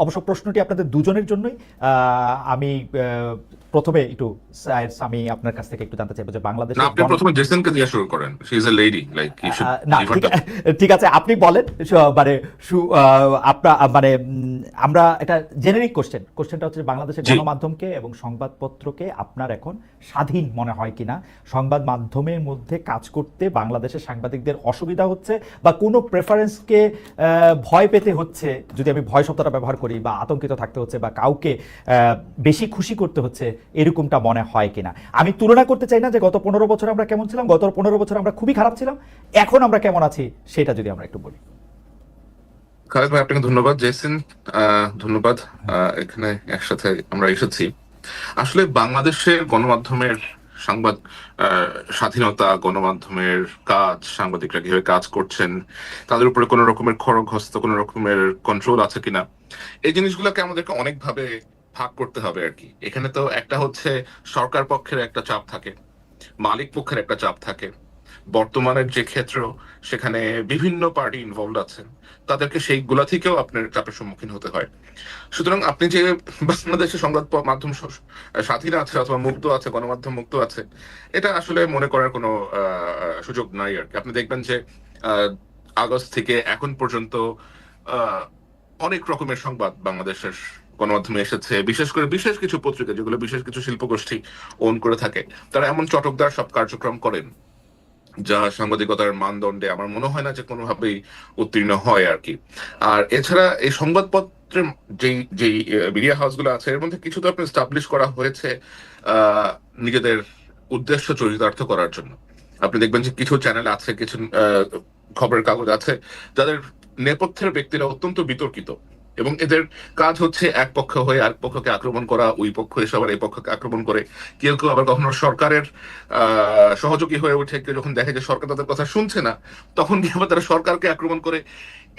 অবশ্য প্রশ্নটি আপনাদের দুজনের জন্যই। আমি প্রথমে একটু আমি আপনার কাছ থেকে একটু জানতে চাইবো যে না, বাংলাদেশের আপনি প্রথমে জেসনকে দিয়ে শুরু করেন। She is a lady, like you should না, গিভ হার ঠিক দ্য। ঠিক আছে, আপনি বলেন। মানে আপনার মানে আমরা একটা জেনেরিক কোশ্চেনটা হচ্ছে যে বাংলাদেশের জি। গণমাধ্যমকে এবং সংবাদপত্রকে আপনার এখন স্বাধীন মনে হয় কিনা, সংবাদ মাধ্যমের মধ্যে কাজ করতে বাংলাদেশের সাংবাদিকদের অসুবিধা হচ্ছে বা কোনো প্রেফারেন্সকে ভয় পেতে হচ্ছে, যদি আমি ভয় শব্দটা ব্যবহার করি, বা আতঙ্কিত থাকতে হচ্ছে বা কাউকে বেশি খুশি করতে হচ্ছে, এরকমটা মনে হয় কিনা। আমি তুলনা করতে চাই না যে গত 15 বছর আমরা কেমন ছিলাম, গত 15 বছর আমরা খুবই খারাপ ছিলাম, এখন আমরা কেমন আছি সেটা যদি আমরা একটু বলি। খালেদ ভাই, আপনাকে ধন্যবাদ। জেসন, ধন্যবাদ। এখানে একসাথে আমরা এসেছি। আসলে বাংলাদেশের গণমাধ্যমের সংবাদ স্বাধীনতা, গণমাধ্যমের কাজ, সাংবাদিকরা কিভাবে কাজ করছেন, তাদের উপরে কোনো রকমের খড়গহস্ত, কোনো রকমের কন্ট্রোল আছে কিনা, এই জিনিসগুলোকে আমাদেরকে অনেকভাবে ভাগ করতে হবে আর কি। এখানে তো একটা হচ্ছে সরকার পক্ষের একটা চাপ থাকে, মালিক পক্ষের একটা চাপ থাকে, বর্তমানের যে ক্ষেত্র সেখানে বিভিন্ন পার্টি ইনভলভ আছেন, তাদেরকে সেইগুলা থেকেও আপনার চাপের সম্মুখীন হতে হয়। সুতরাং আপনি যে বাংলাদেশের সংবাদ মাধ্যম স্বাধীন আছে অথবা মুক্ত আছে, গণমাধ্যম মুক্ত আছে, এটা আসলে মনে করার কোনো সুযোগ নাই আর কি। আপনি দেখবেন যে আহ, আগস্ট থেকে এখন পর্যন্ত আহ, অনেক রকমের সংবাদ বাংলাদেশের গণমাধ্যমে এসেছে। বিশেষ করে বিশেষ কিছু পত্রিকা যেগুলো বিশেষ কিছু শিল্পগোষ্ঠী ওন করে থাকে, তারা এমন চটকদার সব কার্যক্রম করেন যা সাংবাদিকতার মানদণ্ডে আমার মনে হয় না যে কোনোভাবেই উত্তীর্ণ হয় আর কি। আর এছাড়া এই সংবাদপত্রের যেই যেই মিডিয়া হাউসগুলো আছে, এর মধ্যে কিছু তো আপনার স্টাবলিশ করা হয়েছে আহ, নিজেদের উদ্দেশ্য চরিতার্থ করার জন্য। আপনি দেখবেন যে কিছু চ্যানেল আছে, কিছু খবরের কাগজ আছে, যাদের নেপথ্যের ব্যক্তিরা অত্যন্ত বিতর্কিত, এবং এদের কাজ হচ্ছে এক পক্ষ হয়ে আরেক পক্ষকে আক্রমণ করা, ওই পক্ষ এসে আবার এই পক্ষকে আক্রমণ করে। কেউ কেউ আবার কখনো সরকারের সহযোগী হয়ে ওঠে। কেউ যখন দেখে যে সরকার তাদের কথা শুনছে না, তখন কি আবার তারা সরকারকে আক্রমণ করে।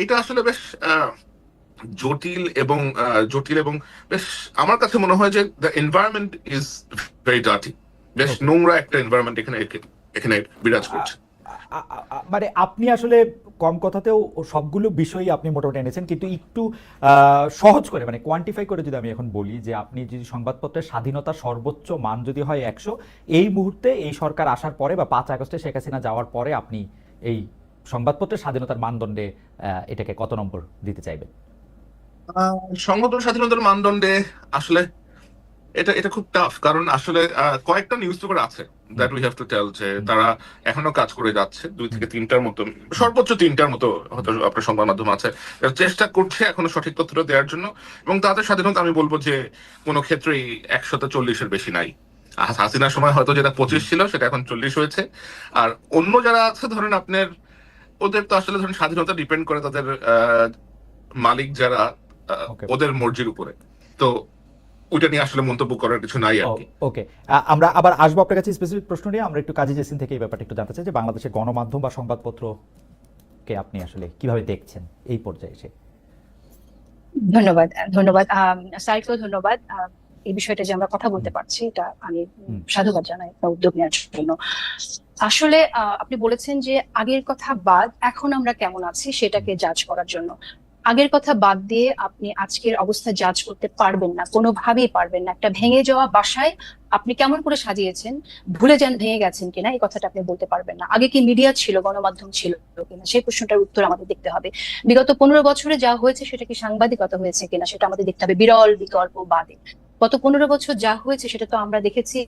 এটা আসলে বেশ জটিল এবং বেশ, আমার কাছে মনে হয় যে the environment is very dirty. বেশ ওকে। নোংরা একটা এনভায়রনমেন্ট এখানে এখানে বিরাজ করছে। মানে আপনি আসলে কম কথাতেও সবগুলো বিষয়ই আপনি মোটামুটি এনেছেন, কিন্তু একটু সহজ করে, মানে কোয়ান্টিফাই করে যদি আমি এখন বলি যে আপনি যদি সংবাদপত্রের স্বাধীনতার সর্বোচ্চ মান যদি হয় 100, এই মুহূর্তে এই সরকার আসার পরে বা 5 আগস্টে শেখ হাসিনা যাওয়ার পরে আপনি এই সংবাদপত্রের স্বাধীনতার মানদণ্ডে এটাকে কত নম্বর দিতে চাইবেন? সংবাদ স্বাধীনতার মানদণ্ডে আসলে এটা এটা খুব টাফ, কারণ আসলে কয়েকটা নিউজ পেপার আছে hmm, that we have to tell যে হুম, তারা এখনো কাজ করে যাচ্ছে। দুই হুম, থেকে তিনটার মতো, হুম। সর্বোচ্চ তিনটার মতো হয়তো আপনার সংবাদ মাধ্যম আছে, যারা চেষ্টা করছে এখনো সঠিক তথ্যটা দেওয়ার জন্য। এবং তাদের স্বাধীনতা আমি বলবো যে কোনো ক্ষেত্রেই 140-এর বেশি নাই। হাসিনার সময় হয়তো যেটা 25 ছিল সেটা এখন 40 হয়েছে। আর অন্য যারা আছে ধরেন আপনার, ওদের তো আসলে ধরেন স্বাধীনতা ডিপেন্ড করে তাদের মালিক যারা, ওকে। ওদের মর্জির উপরে। তো ওইটা নিয়ে আসলে মন্তব্য করার কিছু নাই আর ও, কি। ওকে। আমরা আবার আসবো আপনার কাছে স্পেসিফিক প্রশ্ন নিয়ে। আমরা একটু কাজী জেসিন থেকে এই ব্যাপারটা একটু জানতে চাই যে বাংলাদেশের গণমাধ্যম বা সংবাদপত্রকে আপনি আসলে কিভাবে দেখছেন এই পর্যায়ে এসে। ধন্যবাদ। ধন্যবাদ স্যারকেও ধন্যবাদ। এই বিষয়টা যে আমরা কথা হুম, বলতে পারছি, এটা আমি হুম, সাধুবাদ জানাই একটা উদ্যোগ নেওয়ার জন্য। আসলে আপনি বলেছেন যে আগের কথা বাদ এখন আমরা কেমন আছি হুম, সেটাকে জাজ করার জন্য। আগের কথা বাদ দিয়ে আপনি আজকের অবস্থা জাজ করতে পারবেন না, কোনোভাবেই পারবেন না। একটা ভেঙে যাওয়া বাসায় আপনি কেমন করে সাজিয়েছেন, ভুলে যান ভেঙে গেছেন কিনা, এই কথাটা আপনি বলতে পারবেন না। আগে কি মিডিয়া ছিল, গণমাধ্যম ছিল কিনা, সেই প্রশ্নটার উত্তর আমাদের দেখতে হবে। বিগত 15 বছরে যা হয়েছে সেটা কি সাংবাদিকতা হয়েছে কিনা সেটা আমাদের দেখতে হবে, বিরল বিকল্প বাদে। গত 15 বছর যা হয়েছে সেটা তো আমরা দেখেছি।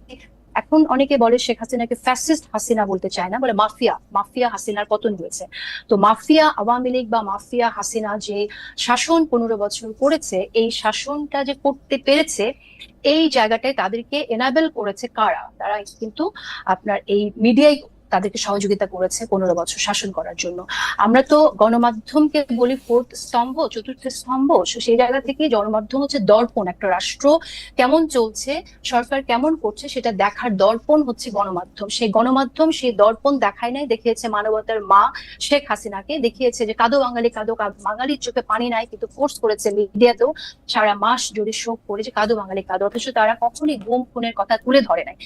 এখন অনেকে বলে শেখ হাসিনাকে ফ্যাসিস্ট হাসিনা বলতে চায় না, বলে মাফিয়া, মাফিয়া হাসিনার পতন হয়েছে। তো মাফিয়া আওয়ামী লীগ বা মাফিয়া হাসিনা যে শাসন 15 বছর করেছে, এই শাসনটা যে করতে পেরেছে, এই জায়গাটায় তাদেরকে এনাবেল করেছে কারা? তারা কিন্তু আপনার এই মিডিয়াই তাদেরকে সহযোগিতা করেছে 15 বছর শাসন করার জন্য। আমরা তো গণমাধ্যমকে বলি ফোর্থ স্তম্ভ, চতুর্থ স্তম্ভ। সেই জায়গা থেকে গণমাধ্যম হচ্ছে দর্পণ। একটা রাষ্ট্র কেমন চলছে, সরকার কেমন করছে সেটা দেখার দর্পণ হচ্ছে গণমাধ্যম। সেই গণমাধ্যম সেই দর্পণ দেখায় নাই, দেখিয়েছে মানবতার মা শেখ হাসিনাকে, দেখিয়েছে যে কাঁদো বাঙালি কাঁদো, বাঙালির চোখে পানি নাই, কিন্তু ফোর্স করেছে মিডিয়াতেও সারা মাস জুড়ে শোক করে যে কাঁদো বাঙালি কাঁদো, অথচ তারা কখনই গুম খুনের কথা তুলে ধরে নাই।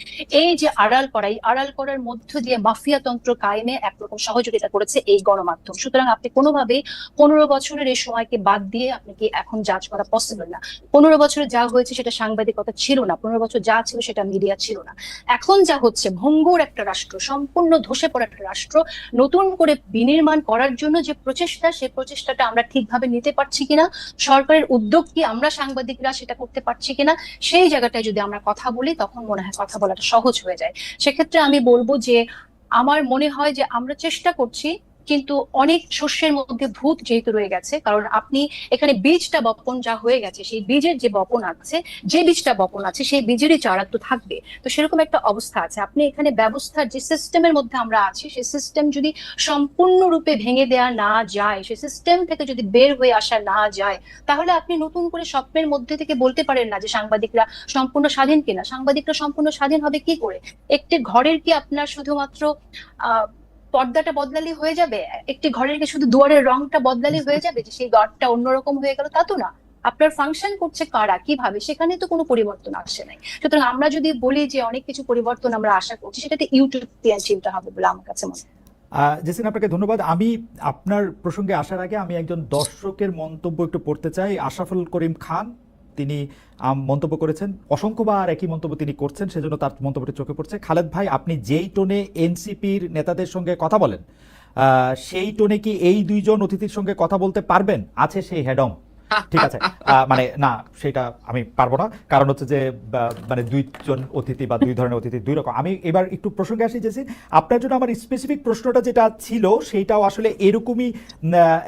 এই যে আড়াল করা, এই আড়াল করার মধ্য দিয়ে মাফিয়াতন্ত্র কায়েমে একরকম সহযোগিতা করেছে এই গণমাধ্যম। সুতরাং আপনি কোনোভাবেই 15 বছরের এই সময়কে বাদ দিয়ে আপনি কি এখন জাজ করা পসিবল না। 15 বছরে যা হয়েছে সেটা সাংবাদিকতা ছিল না, 15 বছর যা ছিল সেটা মিডিয়া ছিল না। এখন যা হচ্ছে, ভঙ্গুর একটা রাষ্ট্র, সম্পূর্ণ ধসে পড়া একটা রাষ্ট্র নতুন করে বিনির্মাণ করার জন্য যে প্রচেষ্টা, সেই প্রচেষ্টাটা আমরা ঠিকভাবে নিতে পারছি কিনা, সরকারের উদ্যোগ কি আমরা সাংবাদিকরা সেটা করতে পারছি কিনা, সেই জায়গাটায় যদি আমরা কথা বলি তখন মনে হয় কথা বলাটা সহজ হয়ে যায়। সেক্ষেত্রে আমি বলবো যে আমার মনে হয় যে আমরা চেষ্টা করছি, কিন্তু অনেক শস্যের মধ্যে ভূত যেহেতু রয়ে গেছে, কারণ আপনি এখানে বীজটা বপন যা হয়ে গেছে, সেই বীজের যে বপন আছে, যে বীজটা বপন আছে সেই বীজেরই চারা তো থাকবে। তো সেরকম একটা অবস্থা আছে। আপনি এখানে ব্যবস্থার যে সিস্টেমের মধ্যে আমরা আছি, সেই সিস্টেম যদি সম্পূর্ণরূপে ভেঙে দেয়া না যায়, সেই সিস্টেম থেকে যদি বের হয়ে আসা না যায়, তাহলে আপনি নতুন করে স্বপ্নের মধ্যে থেকে বলতে পারেন না যে সাংবাদিকরা সম্পূর্ণ স্বাধীন কিনা। সাংবাদিকরা সম্পূর্ণ স্বাধীন হবে কি করে? একটি ঘরের কি আপনার শুধুমাত্র পর্দাটা বদলালে হয়ে যাবে? একটি ঘরের কি শুধু দুয়ারের রংটা বদলালে হয়ে যাবে যে সেই ঘরটা অন্যরকম হয়ে গেল? তা তো না। আপনার ফাংশন করছে কারা, কিভাবে, সেখানে তো কোনো পরিবর্তন আসে নাই। সুতরাং আমরা যদি বলি যে অনেক কিছু পরিবর্তন আমরা আশা করছি, সেটাতে ইউটোপিয়ান চিন্তা হবে বলে আমার কাছে মনে হয়। জেসিন, আপনাকে ধন্যবাদ। আমি আপনার প্রসঙ্গে আসার আগে আমি একজন দর্শকের মন্তব্য একটু পড়তে চাই। আশরাফুল করিম খান, তিনি মন্তব্য করেছেন, অসংখ্যবার একই মন্তব্য তিনি করছেন, সেজন্য তার মন্তব্যটি চোখে পড়ছে। খালেদ ভাই, আপনি যেই টোনে এনসিপির নেতাদের সঙ্গে কথা বলেন, সেই টোনে কি এই দুইজন অতিথির সঙ্গে কথা বলতে পারবেন? আছে সেই হেডম? ঠিক আছে, মানে না, সেটা আমি পারবো না, কারণ হচ্ছে যে মানে দুইজন অতিথি বা দুই ধরনের অতিথি দুই রকম। আমি এবার একটু প্রসঙ্গে আসি জেসিন, আপনার জন্য আমার স্পেসিফিক প্রশ্নটা যেটা ছিল সেইটাও আসলে এরকমই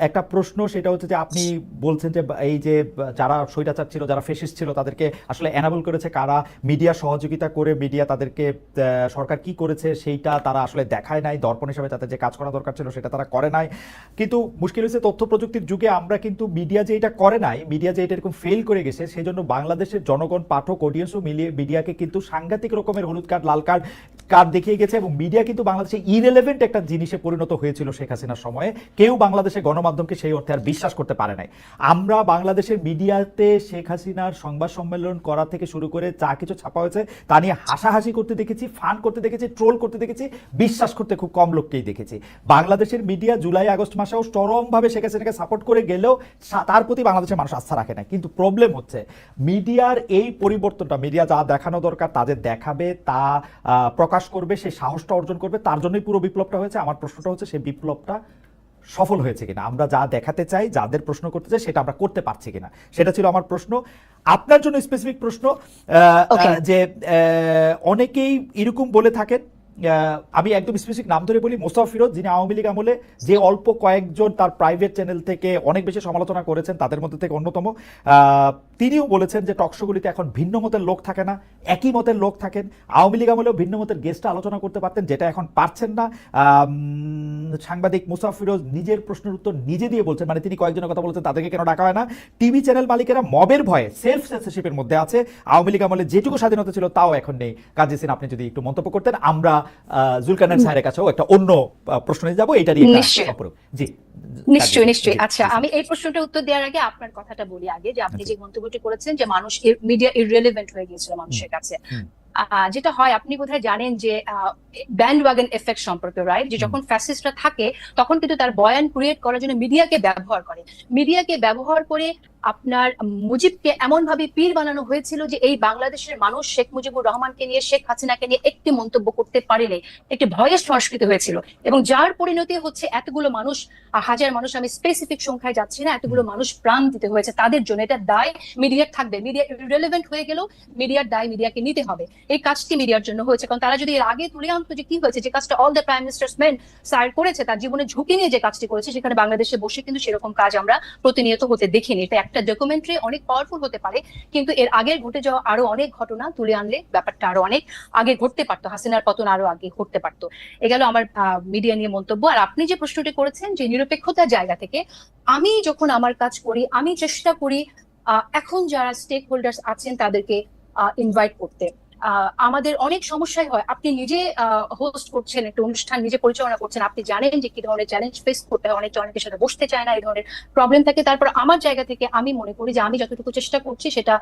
একটা প্রশ্ন। সেটা হচ্ছে যে আপনি বলছেন যে এই যে যারা স্বৈরাচার ছিল, যারা ফেসিস্ট ছিল, তাদেরকে আসলে এনাবল করেছে কারা, মিডিয়া সহযোগিতা করে মিডিয়া তাদেরকে, সরকার কি করেছে সেইটা তারা আসলে দেখায় নাই, দর্পণ হিসাবে তাদের যে কাজ করা দরকার ছিল সেটা তারা করে নাই। কিন্তু মুশকিল হচ্ছে তথ্য প্রযুক্তির যুগে আমরা কিন্তু মিডিয়া যে এটা করে নাই, মিডিয়া যে এটা এরকম ফেল করে গেছে, সেই জন্য বাংলাদেশের জনগণ, পাঠক, অডিয়েন্সও মিলিয়ে মিডিয়াকে কিন্তু সাংঘাতিক রকমের হলুদ কার্ড, লাল কার্ড দেখিয়ে গেছে। এবং মিডিয়া কিন্তু বাংলাদেশে ইরেলেভেন্ট একটা জিনিসে পরিণত হয়েছিল শেখ হাসিনার সময়ে। কেউ বাংলাদেশের গণমাধ্যমকে সেই অর্থে আর বিশ্বাস করতে পারে নাই। আমরা বাংলাদেশের মিডিয়াতে শেখ হাসিনার সংবাদ সম্মেলন করা থেকে শুরু করে যা কিছু ছাপা হয়েছে তা নিয়ে হাসাহাসি করতে দেখেছি, ফান করতে দেখেছি, ট্রোল করতে দেখেছি, বিশ্বাস করতে খুব কম লোককেই দেখেছি। বাংলাদেশের মিডিয়া জুলাই আগস্ট মাসেও চরমভাবে শেখ হাসিনাকে সাপোর্ট করে গেলেও তার প্রতি বাংলাদেশের মানুষ আস্থা রাখে না। কিন্তু প্রবলেম হচ্ছে মিডিয়ার এই পরিবর্তনটা, মিডিয়া যা দেখানো দরকার তাদের দেখাবে, তা প্রকাশ করবে, সেই সাহসটা অর্জন করবে, তার জন্যই পুরো বিপ্লবটা হয়েছে। আমার প্রশ্নটা হচ্ছে সেই বিপ্লবটা সফল হয়েছে কিনা, আমরা যা দেখাতে চাই, যাদের প্রশ্ন করতে চাই সেটা আমরা করতে পারছি কিনা, সেটা ছিল আমার প্রশ্ন। আপনার জন্য স্পেসিফিক প্রশ্ন যে অনেকেই এরকম বলে থাকেন, আমি একদম স্পেসিফিক নাম ধরে বলি, মোস্তফা ফিরোজ, যিনি আওয়ামী লীগ আমলে যে অল্প কয়েকজন তার প্রাইভেট চ্যানেল থেকে অনেক বেশি সমালোচনা করেছেন, তাদের মধ্যে থেকে অন্যতম। তিনিও বলেছেন যে টকশোগুলিতে এখন ভিন্ন মতের লোক থাকে না, একই মতের লোক থাকেন। আওয়ামী লীগ আমলেও ভিন্ন মতের গেস্টটা আলোচনা করতে পারতেন, যেটা এখন পারছেন না। সাংবাদিক মোস্তফা ফিরোজ নিজের প্রশ্নের উত্তর নিজে দিয়ে বলছেন, মানে তিনি কয়েকজনের কথা বলেছেন তাদেরকে কেন ডাকা হয় না। টিভি চ্যানেল মালিকেরা মবের ভয়ে সেলফ সেন্সরশিপের মধ্যে আছে। আওয়ামী লীগ আমলে যেটুকু স্বাধীনতা ছিল তাও এখন নেই। কাজী সিন, আপনি যদি একটু মন্তব্য করতেন। আমরা জুলকারনাইন স্যারের কাছেও একটা অন্য প্রশ্ন নিয়ে যাবো, এটা নিয়ে জি নিশ্চয়ই নিশ্চয়ই। আচ্ছা, আমি এই প্রশ্নটা উত্তর দেওয়ার আগে আপনার কথাটা বলি আগে, যে আপনি যে মন্তব্যটি করেছেন যে মানুষ, মিডিয়া ইররিলেভেন্ট হয়ে গিয়েছিল মানুষের কাছে। যেটা হয়, আপনি বোধহয় জানেন যে ব্যান্ড ওয়াগন এফেক্ট সম্পর্কে, রাইট? যে যখন ফ্যাসিস্টরা থাকে তখন কিন্তু তার বয়ান ক্রিয়েট করার জন্য মিডিয়াকে ব্যবহার করে। মিডিয়াকে ব্যবহার করে আপনার মুজিবকে এমন ভাবে পীর বানানো হয়েছিল যে এই বাংলাদেশের মানুষ শেখ মুজিবুর রহমানকে নিয়ে, শেখ হাসিনাকে নিয়ে একটি মন্তব্য করতে পারেনি, একটি ভয়েস সংস্কৃতি হয়েছিল। এবং যার পরিণতি হচ্ছে এতগুলো মানুষ, হাজার মানুষ, আমি স্পেসিফিক সংখ্যায় যাচ্ছি না, এতগুলো মানুষ প্রাণ দিতে হয়েছে তাদের জন্য। এটা দায় মিডিয়ার থাকবে। মিডিয়া ইররিলেভেন্ট হয়ে গেলেও মিডিয়ার দায় মিডিয়াকে নিতে হবে। এই কাজটি মিডিয়ার জন্য হয়েছে, কারণ তারা যদি এর আগে তুলে আনতো যে কি হয়েছে, যে কাজটা all the prime ministers main sir করেছে, তার জীবনে ঝুঁকি নিয়ে যে কাজটি করেছে, সেখানে বাংলাদেশে বসে কিন্তু সেরকম কাজ আমরা প্রতিনিয়ত হতে দেখিনি। এটা একটা ডকুমেন্টারি অনেক পাওয়ারফুল হতে পারে, কিন্তু এর আগে ঘটে যাওয়া আরো অনেক ঘটনা তুলে আনলে ব্যাপারটা আরো অনেক আগে ঘটতে পারতো, হাসিনার পতন আরো আগে ঘটতে পারতো। এ গেল আমার মিডিয়া নিয়ে মন্তব্য। আর আপনি যে প্রশ্নটি করেছেন যে নিরপেক্ষতার জায়গা থেকে, আমি যখন আমার কাজ করি আমি চেষ্টা করি এখন যারা স্টেক হোল্ডার্স আছেন তাদেরকে ইনভাইট করতে। আমাদের অনেক সমস্যাই হয়, আপনি নিজে হোস্ট করছেন একটা অনুষ্ঠান, নিজে পরিচালনা করছেন, আপনি জানেন যে কি ধরনের চ্যালেঞ্জ ফেস করতে হয়, অনেকের সাথে বসতে চায় না, এই ধরনের প্রবলেম থাকে। তারপর আমার জায়গা থেকে আমি মনে করি যে আমি যতটুকু চেষ্টা করছি সেটা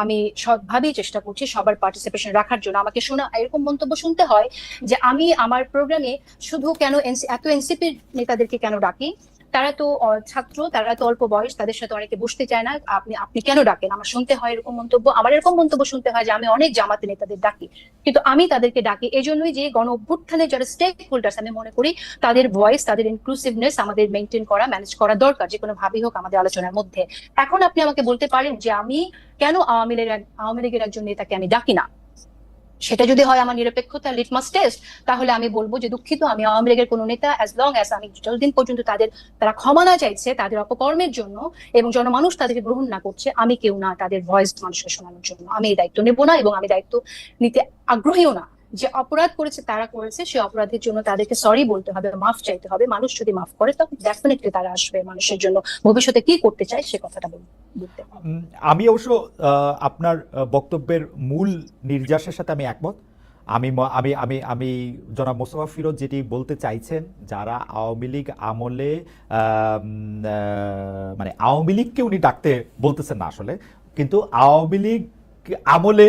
আমি সবভাবেই চেষ্টা করছি সবার পার্টিসিপেশন রাখার জন্য। আমাকে শোনা এরকম মন্তব্য শুনতে হয় যে আমি আমার প্রোগ্রামে শুধু কেন এত এনসিপি নেতাদেরকে কেন ডাকি, তারা তো ছাত্র, তারা তো অল্প বয়স, তাদের সাথে অনেকে বসতে চায় না, আপনি আপনি কেন ডাকেন, আমার শুনতে হয় এরকম মন্তব্য। আমার এরকম মন্তব্য শুনতে হয় যে আমি অনেক জামাতে নেতাদের ডাকি, কিন্তু আমি তাদেরকে ডাকি এজন্যই যে গণ অভ্যুত্থানের যারা স্টেক হোল্ডার্স, আমি মনে করি তাদের ভয়েস, তাদের ইনক্লুসিভনেস আমাদের মেনটেন করা, ম্যানেজ করা দরকার, যে কোনো ভাবেই হোক আমাদের আলোচনার মধ্যে। এখন আপনি আমাকে বলতে পারেন যে আমি কেন আওয়ামী লীগের একজন নেতাকে আমি ডাকি না, সেটা যদি হয় আমার নিরপেক্ষতা লিটমাস টেস্ট, তাহলে আমি বলবো যে দুঃখিত, আমি আওয়ামী লীগের কোনো নেতা, অ্যাজ লং অ্যাজ আমি যতদিন পর্যন্ত তারা ক্ষমা না চাইছে তাদের অপকর্মের জন্য এবং জনমানুষ তাদেরকে গ্রহণ না করছে, আমি কেউ না তাদের ভয়েস মানুষকে শোনানোর জন্য। আমি এই দায়িত্ব নেব না এবং আমি দায়িত্ব নিতে আগ্রহীও না। যে অপরাধ করেছে তারা করেছে, সে অপরাধের জন্য তাদেরকে সরি বলতে হবে, মাফ চাইতে হবে। মানুষ যদি মাফ করে তখন ডেফিনেটলি তারা আসবে মানুষের জন্য ভবিষ্যতে কি করতে চায় সে কথাটা বলতে। আমি অবশ্য আপনার বক্তব্যের মূল নির্যাসের সাথে আমি একমত। আমি জনাব মোস্তফা ফিরোজ যেটি বলতে চাইছেন, যারা আওয়ামী লীগ আমলে মানে আওয়ামী লীগকে উনি ডাকতে বলতেছেন না আসলে, কিন্তু আওয়ামী লীগ আমলে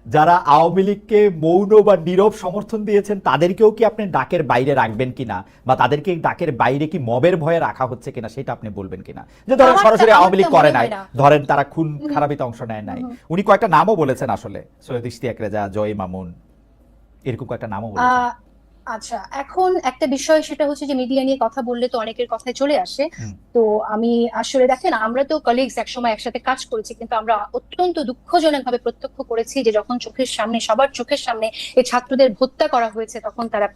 যারা আওয়ামী লীগকে মৌন বা নীরব সমর্থন দিয়েছেন তাদেরকেও কি আপনি ডাকের বাইরে রাখবেন কিনা, বা তাদেরকে ডাকের বাইরে কি মবের ভয়ে রাখা হচ্ছে কিনা সেটা আপনি বলবেন কিনা। যে ধরেন সরাসরি আওয়ামী লীগ করে নাই, ধরেন তারা খুন খারাপিতে অংশ নেয় নাই, উনি কয়েকটা নামও বলেছেন আসলে, সৈয়দ ইশতিয়াক রেজা, জয় মামুন, এরকম কয়েকটা নামও বলেছেন। আচ্ছা, এখন একটা বিষয় সেটা হচ্ছে যে মিডিয়া নিয়ে কথা বললে তো অনেকের কথায় চলে আসে। তো আমি আসলে দেখেন, আমরা তো কলিগস একসময় একসাথে কাজ করেছি, কিন্তু আমরা অত্যন্ত দুঃখজনক ভাবে প্রত্যক্ষ করেছি যে যখন চোখের সামনে, সবার চোখের সামনে এই ছাত্রদের হত্যা করা হয়েছে, তখন তারা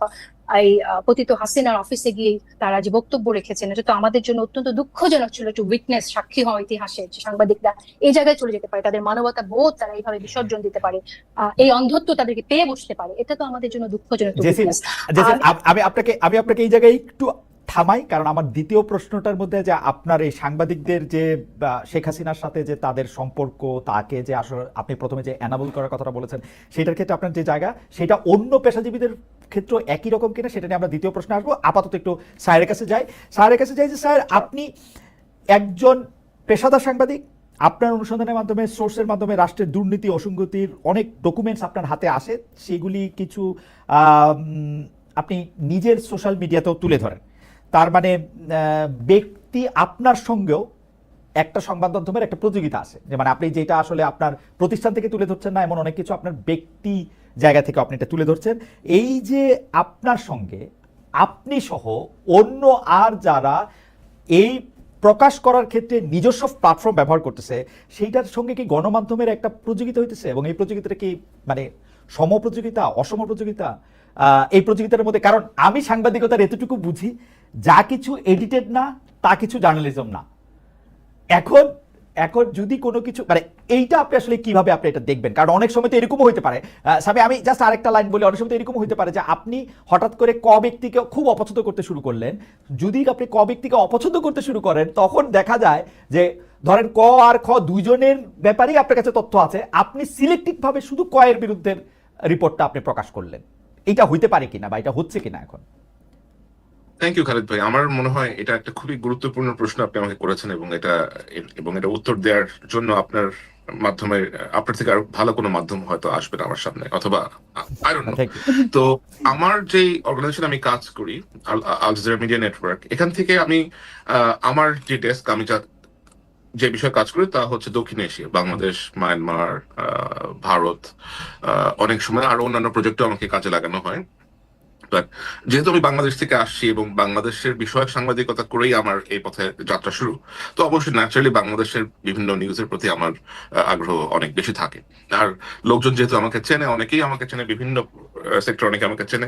এই পতিত হাসিনার অফিসে গিয়ে তারা যে বক্তব্য রেখেছেন, এটা তো আমাদের জন্য অত্যন্ত দুঃখজনক ছিল। টু উইটনেস, সাক্ষী হওয়া ইতিহাসের, যে সাংবাদিকরা এই জায়গায় চলে যেতে পারে, তাদের মানবতা বোধ তারা এইভাবে বিসর্জন দিতে পারে, এই অন্ধত্ব তাদেরকে পেয়ে বসতে পারে, এটা তো আমাদের জন্য দুঃখজনক। আমি আপনাকে এই জায়গায় একটু থামাই, কারণ আমার দ্বিতীয় প্রশ্নটার মধ্যে যে আপনার এই সাংবাদিকদের যে শেখ হাসিনার সাথে যে তাদের সম্পর্ক, তাকে যে আসলে আপনি প্রথমে যে অ্যানাবল করার কথাটা বলেছেন, সেটার ক্ষেত্রে আপনার যে জায়গা, সেটা অন্য পেশাজীবীদের ক্ষেত্রে একই রকম কিনা, সেটা নিয়ে আমরা দ্বিতীয় প্রশ্নে আসবো। আপাতত একটু স্যারের কাছে যাই যে স্যার, আপনি একজন পেশাদার সাংবাদিক, আপনার অনুসন্ধানের মাধ্যমে, সোর্সের মাধ্যমে রাষ্ট্রের দুর্নীতি, অসঙ্গতির অনেক ডকুমেন্টস আপনার হাতে আসে, সেগুলি কিছু আপনি নিজের সোশ্যাল মিডিয়াতেও তুলে ধরেন। তার মানে ব্যক্তি আপনার সঙ্গেও একটা সংবাদ মাধ্যমের একটা প্রতিযোগিতা আছে, যে মানে আপনি যেটা আসলে আপনার প্রতিষ্ঠান থেকে তুলে ধরছেন না, এমন অনেক কিছু আপনার ব্যক্তি জায়গা থেকে আপনি এটা তুলে ধরছেন। এই যে আপনার সঙ্গে আপনি সহ অন্য আর যারা এই প্রকাশ করার ক্ষেত্রে নিজস্ব প্ল্যাটফর্ম ব্যবহার করতেছে, সেইটার সঙ্গে কি গণমাধ্যমের একটা প্রতিযোগিতা হইতেছে, এবং এই প্রতিযোগিতাটা কি মানে সম প্রতিযোগিতা, অসম প্রতিযোগিতা এই প্রতিযোগিতার মধ্যে? কারণ আমি সাংবাদিকতার এতটুকু বুঝি, যা কিছু এডিটেড না তা কিছু জার্নালিজম না। এখন যদি কোনো কিছু মানে এইটা আপনি আসলে কিভাবে আপনি এটা দেখবেন? কারণ অনেক সময় তো এরকমও হইতে পারে, সামি আমি জাস্ট আরেকটা লাইন বলি, অনেক সময় তো এরকম হইতে পারে যে আপনি হঠাৎ করে ক ব্যক্তিকে খুব অপছন্দ করতে শুরু করলেন। যদি আপনি ক ব্যক্তিকে অপছন্দ করতে শুরু করেন, তখন দেখা যায় যে ধরেন ক আর খ দুইজনের ব্যাপারেই আপনার কাছে তথ্য আছে, আপনি সিলেক্টিভ ভাবে শুধু ক এর বিরুদ্ধে রিপোর্টটা আপনি প্রকাশ করলেন। এটা হইতে পারে কিনা, বা এটা হচ্ছে কিনা এখন? থ্যাংক ইউ খালিদ ভাই। আমার মনে হয় এটা একটা খুবই গুরুত্বপূর্ণ প্রশ্ন আপনি আমাকে করেছেন, এবং এটা উত্তর দেওয়ার জন্য আপনার মাধ্যমে, আপনার থেকে আরো ভালো কোনো মাধ্যম হয়তো আসবে না আমার সামনে, অথবা আই ডোন্ট নো। তো আমার যে অর্গানাইজেশন আমি কাজ করি, আল জাজিরা মিডিয়া নেটওয়ার্ক, এখান থেকে আমি আমার যে ডেস্ক, আমি যে বিষয়ে কাজ করি তা হচ্ছে দক্ষিণ এশিয়া, বাংলাদেশ, মায়ানমার, ভারত, অনেক সময় আরো অন্যান্য প্রজেক্টও আমাকে কাজে লাগানো হয়। যেহেতু আমি বাংলাদেশ থেকে আসছি এবং বাংলাদেশের বিষয়ক সাংবাদিকতা করেই আমার এই পথে যাত্রা শুরু, তো অবশ্যই ন্যাচারালি বাংলাদেশের বিভিন্ন নিউজের প্রতি আমার আগ্রহ অনেক বেশি থাকে। আর লোকজন যেহেতু আমাকে চেনে, অনেকেই আমাকে চেনে, বিভিন্ন সেক্টর অনেকে আমাকে চেনে,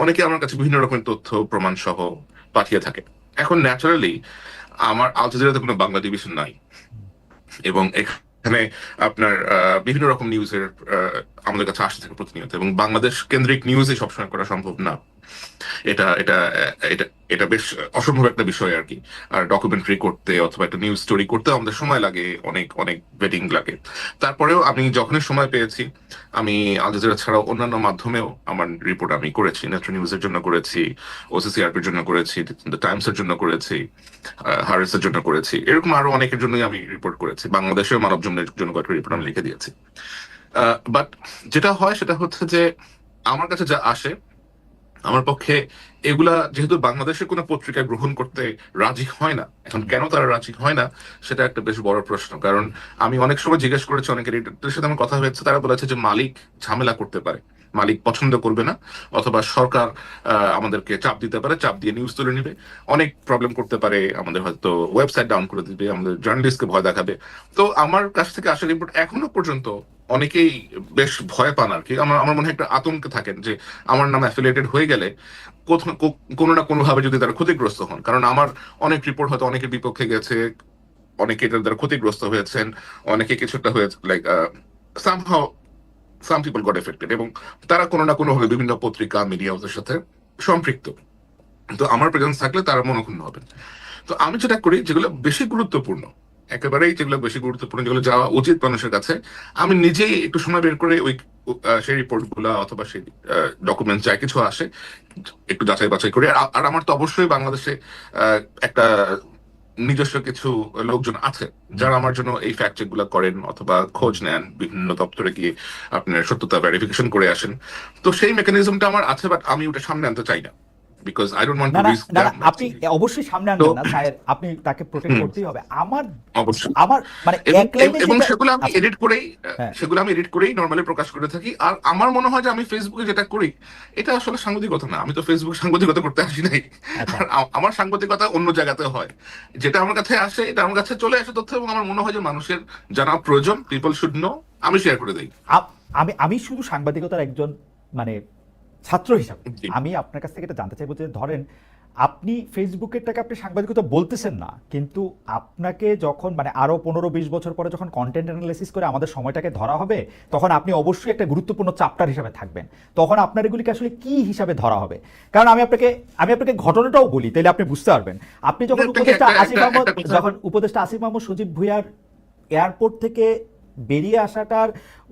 অনেকে আমার কাছে বিভিন্ন রকমের তথ্য প্রমাণ সহ পাঠিয়ে থাকে। এখন ন্যাচারালি আমার আল জাজিরাতে কোনো বাংলা ডিভিশন নাই, এবং এখানে আপনার বিভিন্ন রকম নিউজের আমাদের কাছে আসতে থাকে প্রতিনিয়ত, এবং বাংলাদেশ কেন্দ্রিক নিউজে সবসময় করা সম্ভব না। এটা এটা এটা এটা বেশ অসম্ভব একটা বিষয় আর কি। আর ডকুমেন্টারি করতে অথবা একটা নিউজ স্টোরি করতে আমাদের সময় লাগে, অনেক অনেক ওয়েটিং লাগে। তারপরেও আমি যখনই সময় পেয়েছি, আমি আল জাজিরা ছাড়াও অন্যান্য মাধ্যমেও আমার রিপোর্ট আমি করেছি। নেত্র নিউজের জন্য করেছি, ওসিসিআরপির জন্য করেছি, দ্য টাইমসের জন্য করেছি, হারিসের জন্য করেছি, এরকম আরো অনেকের জন্যই আমি রিপোর্ট করেছি। বাংলাদেশের মানব জমিনের জন্য কয়েকটা রিপোর্ট আমি লিখে দিয়েছি। বাট যেটা হয় সেটা হচ্ছে যে আমার কাছে যা আসে, আমার পক্ষে এগুলা যেহেতু বাংলাদেশের কোনো পত্রিকায় গ্রহণ করতে রাজি হয় না, এখন কেন তারা রাজি হয় না সেটা একটা বেশ বড় প্রশ্ন। কারণ আমি অনেক সময় জিজ্ঞেস করেছি, অনেক এডিটরদের সাথে আমার কথা হয়েছে, তারা বলেছে যে মালিক ঝামেলা করতে পারে, মালিক পছন্দ করবে না, অথবা সরকার আমাদেরকে চাপ দিতে পারে, চাপ দিয়ে নিউজ তুলে নিবে, অনেক প্রবলেম করতে পারে, আমাদের হয়তো ওয়েবসাইট ডাউন করে দিবে, আমাদের জার্নালিস্টকে ভয় দেখাবে। তো আমার কাছ থেকে আসা রিপোর্ট এখনো পর্যন্ত অনেকেই বেশ ভয় পান আর কি। আমার আমার মনে হয় একটা আতঙ্কে থাকেন যে আমার নাম অ্যাফিলিয়েটেড হয়ে গেলে কোনো না কোনো ভাবে যদি তারা ক্ষতিগ্রস্ত হন। কারণ আমার অনেক রিপোর্ট হয়তো অনেকের বিপক্ষে গেছে, অনেকে এটার দ্বারা ক্ষতিগ্রস্ত হয়েছেন, অনেকে কিছুটা হয়েছে, like somehow some people goat affected, এবং তারা কোনো না কোনো ভাবে বিভিন্ন পত্রিকা মিডিয়া হাউসের সাথে সম্পৃক্ত। তো আমার প্রেজেন্স থাকলে তারা মনক্ষুণ্ণ হবেন। তো আমি যেটা করি, যেগুলো বেশি গুরুত্বপূর্ণ, একেবারেই যেগুলো বেশি গুরুত্বপূর্ণ, যেগুলো যাওয়া উচিত মানুষের কাছে, আমি নিজেই একটু সময় বের করে ওই সেই রিপোর্ট গুলা অথবা সেই ডকুমেন্ট যা কিছু আসে একটু যাচাই বাছাই করি। আর আমার তো অবশ্যই বাংলাদেশে একটা নিজস্ব কিছু লোকজন আছে যারা আমার জন্য এই ফ্যাক্ট চেক গুলা করেন অথবা খোঁজ নেন, বিভিন্ন দপ্তরে গিয়ে আপনার সত্যতা ভেরিফিকেশন করে আসেন। তো সেই মেকানিজমটা আমার আছে, বাট আমি ওটা সামনে আনতে চাই না, বিকজ আই ডোন্ট ওয়ান্ট না টু না রিস্ক না না, দ্যাট। আপনি অবশ্যই সামনে তো আনবেন না স্যার, আপনি তাকে প্রোটেক্ট হুম, করতেই হবে। আমার অবশ্যই। আমার মানে এবং এক লাইনে এবং যেটা সেগুলো আমি আচ্ছা, এডিট করেই হ্যাঁ নর্মালি প্রকাশ করে থাকি। আর আমার মনে হয় যে আমি ফেসবুকে যেটা করি এটা আসলে সাংবাদিকতা না, আমি তো ফেসবুক সাংবাদিকতা করতে আসি নাই। আচ্ছা। আর আমার সাংবাদিকতা অন্য জায়গাতে হয়, যেটা আমার কাছে আসে, এটা আমার কাছে চলে আসে তথ্য, এবং আমার মনে হয় যে মানুষের জানা প্রয়োজন, পিপল শুড নো, আমি শেয়ার করে দিই। আমি আমি শুধু সাংবাদিকতার একজন মানে ছাত্র হিসাবে জি। আমি আপনার কাছ থেকে এটা জানতে চাইবো যে ধরেন আপনি ফেসবুকেরটাকে আপনি সাংবাদিকতা বলতেছেন না, কিন্তু আপনাকে যখন মানে আরো 15-20 বছর পরে যখন কন্টেন্ট অ্যানালাইসিস করে আমাদের সময়টাকে ধরা হবে, তখন আপনি অবশ্যই একটা গুরুত্বপূর্ণ চ্যাপ্টার হিসাবে থাকবেন। তখন আপনার এগুলিকে আসলে কি হিসাবে ধরা হবে? কারণ আমি আপনাকে ঘটনাটাও বলি, তাহলে আপনি বুঝতে পারবেন। আপনি যখন উপদেষ্টা আসিফ মাহমুদ সজীব ভুঁইয়ার এয়ারপোর্ট থেকে বেরিয়ে আসাটার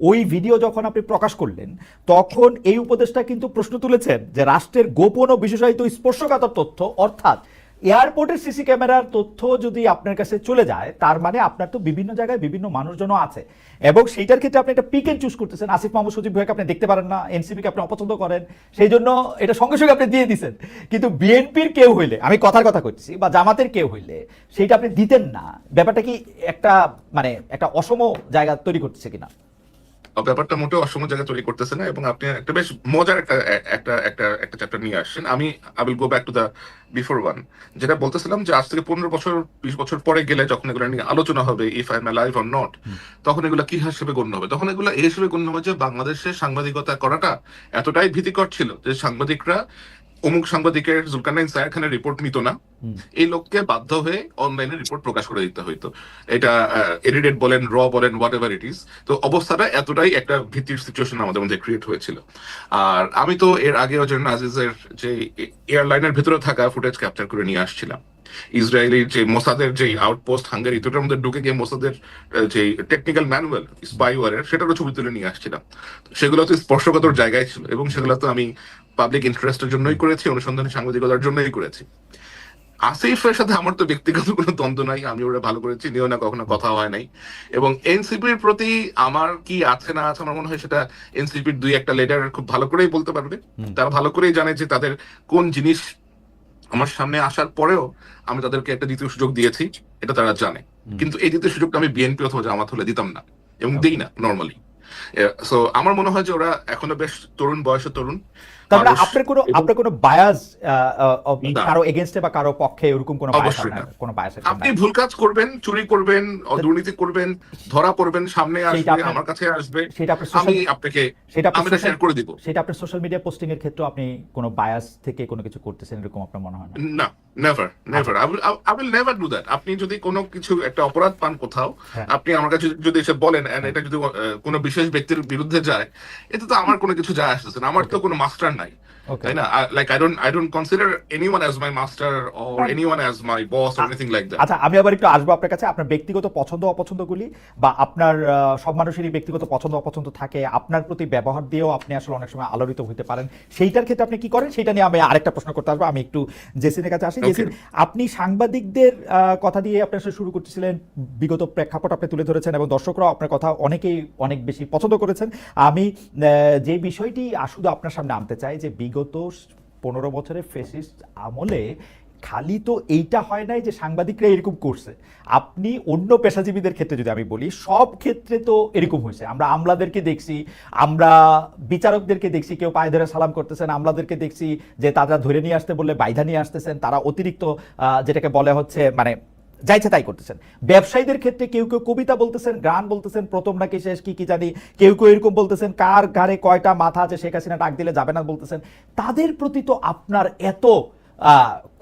ওই ভিডিও যখন আপনি প্রকাশ করলেন, তখন এই উপদেষ্টা কিন্তু প্রশ্ন তুলেছেন যে রাষ্ট্রের গোপন ও বিশেষায়িত স্পর্শকাতর তথ্য, অর্থাৎ এয়ারপোর্টের সিসি ক্যামেরার তথ্য যদি আপনার কাছে চলে যায়, তার মানে আপনার তো বিভিন্ন জায়গায় বিভিন্ন মানুষজনও আছে, এবং সেইটার ক্ষেত্রে আপনি একটা পিক এন্ড চুজ করতেছেন। আসিফ মাহমুদ সজীব ভুঁইয়াকে আপনি দেখতে পারেন না, এনসিপিকে আপনি অপছন্দ করেন, সেই জন্য এটা সঙ্গে সঙ্গে আপনি দিয়ে দিচ্ছেন। কিন্তু বিএনপির কেউ হইলে, আমি কথার কথা করছি, বা জামাতের কেউ হইলে সেইটা আপনি দিতেন না। ব্যাপারটা কি একটা মানে একটা অসম জায়গা তৈরি করতেছে কিনা? ব্যাপারটা মোটেও অসম জায়গা তৈরি করতেছে না, এবং আপনি একটা বেশ মজার একটা একটা একটা একটা চ্যাপ্টার নিয়ে আসছেন। আমি I will go back to the before one, যেটা বলতেছিলাম যে আজ থেকে 15-20 বছর পরে গেলে যখন এগুলো নিয়ে আলোচনা হবে, if I am alive or not, তখন এগুলো কি হিসেবে গণ্য হবে? তখন এগুলো এই হিসেবে গণ্য হবে যে বাংলাদেশে সাংবাদিকতা করাটা এতটাই ভীতিকর ছিল যে সাংবাদিকরা অমুক সাংবাদিকের জুলকারনাইন সায়ের খানের রিপোর্ট নিত না, এই লোককে বাধ্য হয়ে অনলাইনে রিপোর্ট প্রকাশ করে দিতে হইতো। এটা এডিটেড বলেন, র বলেন, হোয়াট এভার ইট ইজ। তো অবস্থাটা এতটাই একটা ভীতির সিচুয়েশন আমাদের মধ্যে ক্রিয়েট হয়েছিল। আর আমি তো এর আগে অজয় আজিজের যে এয়ারলাইনের ভেতরে থাকা ফুটেজ ক্যাপচার করে নিয়ে আসছিলাম। ইসরায়েলের যে মোসাদের যে আউটপোস্ট হাঙ্গেরি, দুটোর মধ্যে ঢুকে গিয়ে মোসাদের যে টেকনিক্যাল ম্যানুয়াল স্পাইওয়ারের, সেটারও ছবি তুলে নিয়ে আসছিলাম। সেগুলো তো স্পর্শকাতর জায়গায় ছিল, এবং সেগুলো তো আমি পাবলিক ইন্টারেস্টের জন্যই করেছি, অনুসন্ধানী সাংবাদিকতার জন্যই করেছি। আসিফের সাথে আমার তো ব্যক্তিগত কোনো দ্বন্দ্ব নাই, আমি ওরা ভালো করে চিনিও না, কখনো কথা হয় নাই। এবং এনসিপির প্রতি আমার কি আছে না আছে, আমার মনে হয় সেটা এনসিপির 2-1টা লেটার খুব ভালো করেই বলতে পারবে। তারা ভালো করেই জানে যে তাদের কোন জিনিস আমার সামনে আসার পরেও আমি তাদেরকে একটা দ্বিতীয় সুযোগ দিয়েছি, এটা তারা জানে। কিন্তু এই দ্বিতীয় সুযোগটা আমি বিএনপি অথবা জামাত হলে দিতাম না, এবং দিই না নর্মালি। সো আমার মনে হয় যে ওরা এখনো বেশ তরুণ বয়সে তরুণ তারপরে মানুষ, আপনার কোনো বায়াস না, কারো এগেইনস্টে বা কারো পক্ষে এরকম কোনো বায়াস অবশ্যই না। কোনো বায়াস আপনি ভুল কাজ করবেন, চুরি করবেন, দুর্নীতি করবেন, ধরা পড়বেন, সামনে আসবে, আমার কাছে আসবে, সেটা আপনার আমি আপনাকে আমি এটা শেয়ার করে দিব। সেটা আপনার সোশ্যাল মিডিয়া পোস্টিং এর ক্ষেত্রে আপনি কোনো বায়াস থেকে কোনো কিছু করতেছেন এরকম আপনার মনে হয় না? না, never never, I will never do that. আপনি যদি কোনো কিছু একটা অপরাধ পান কোথাও, আপনি আমার কাছে যদি এসে বলেন, এন্ড এটা যদি কোনো বিশেষ ব্যক্তির বিরুদ্ধে যায়, এতে তো আমার কোনো কিছু যায় আসতেছে না, আমার তো কোনো মাস্টার নাই। নাই, ওকে তাই না? Like I don't consider anyone as my master or anyone as my boss or anything like that. আচ্ছা, আমি আবার একটু আসবো আপনার কাছে। আপনার ব্যক্তিগত পছন্দ অপছন্দগুলি বা আপনার সব মানুষেরই ব্যক্তিগত পছন্দ অপছন্দ থাকে, আপনার প্রতি ব্যবহার দিয়েও আপনি আসলে অনেক সময় আলোড়িত হতে পারেন, সেইটার ক্ষেত্রে আপনি কি করেন সেটা নিয়ে আমি আরেকটা প্রশ্ন করতে আসবো। আমি একটু জেসিনের কাছে আসি। Okay. জেসিন, আপনি সাংবাদিকদের কথা দিয়ে আপনি আসলে শুরু করতেছিলেন, বিগত প্রেক্ষাপট আপনি তুলে ধরেছেন এবং দর্শকরাও আপনার কথা অনেকেই অনেক বেশি পছন্দ করেছেন। আমি যে বিষয়টি শুধু আপনার সামনে আনতে চাই যে বিগত 15 বছরের ফেসিস্ট আমলে খালি তো এইটা হয় নাই যে সাংবাদিকরা এরকম করছে, আপনি অন্য পেশাজীবীদের ক্ষেত্রে যদি আমি বলি, সব ক্ষেত্রে তো এরকম হয়েছে। আমরা আমলাদেরকে দেখছি, আমরা বিচারকদেরকে দেখছি কেউ পায়ে ধরে সালাম করতেছেন, আমলাদেরকে দেখছি যে তারা ধরে নিয়ে আসতে বললে বাইধা নিয়ে আসতেছেন, তারা অতিরিক্ত যেটাকে বলে হচ্ছে মানে যাইছে তাই করতেছেন। ব্যবসায়ীদের ক্ষেত্রে কেউ কেউ কবিতা বলতেছেন, গান বলতেছেন, প্রথম নাকি শেষ কি কি জানি, কেউ কেউ এরকম বলতেছেন কার ঘাড়ে কয়টা মাথা আছে শেখ হাসিনা ডাক দিলে যাবে না বলতেছেন। তাদের প্রতি তো আপনার এত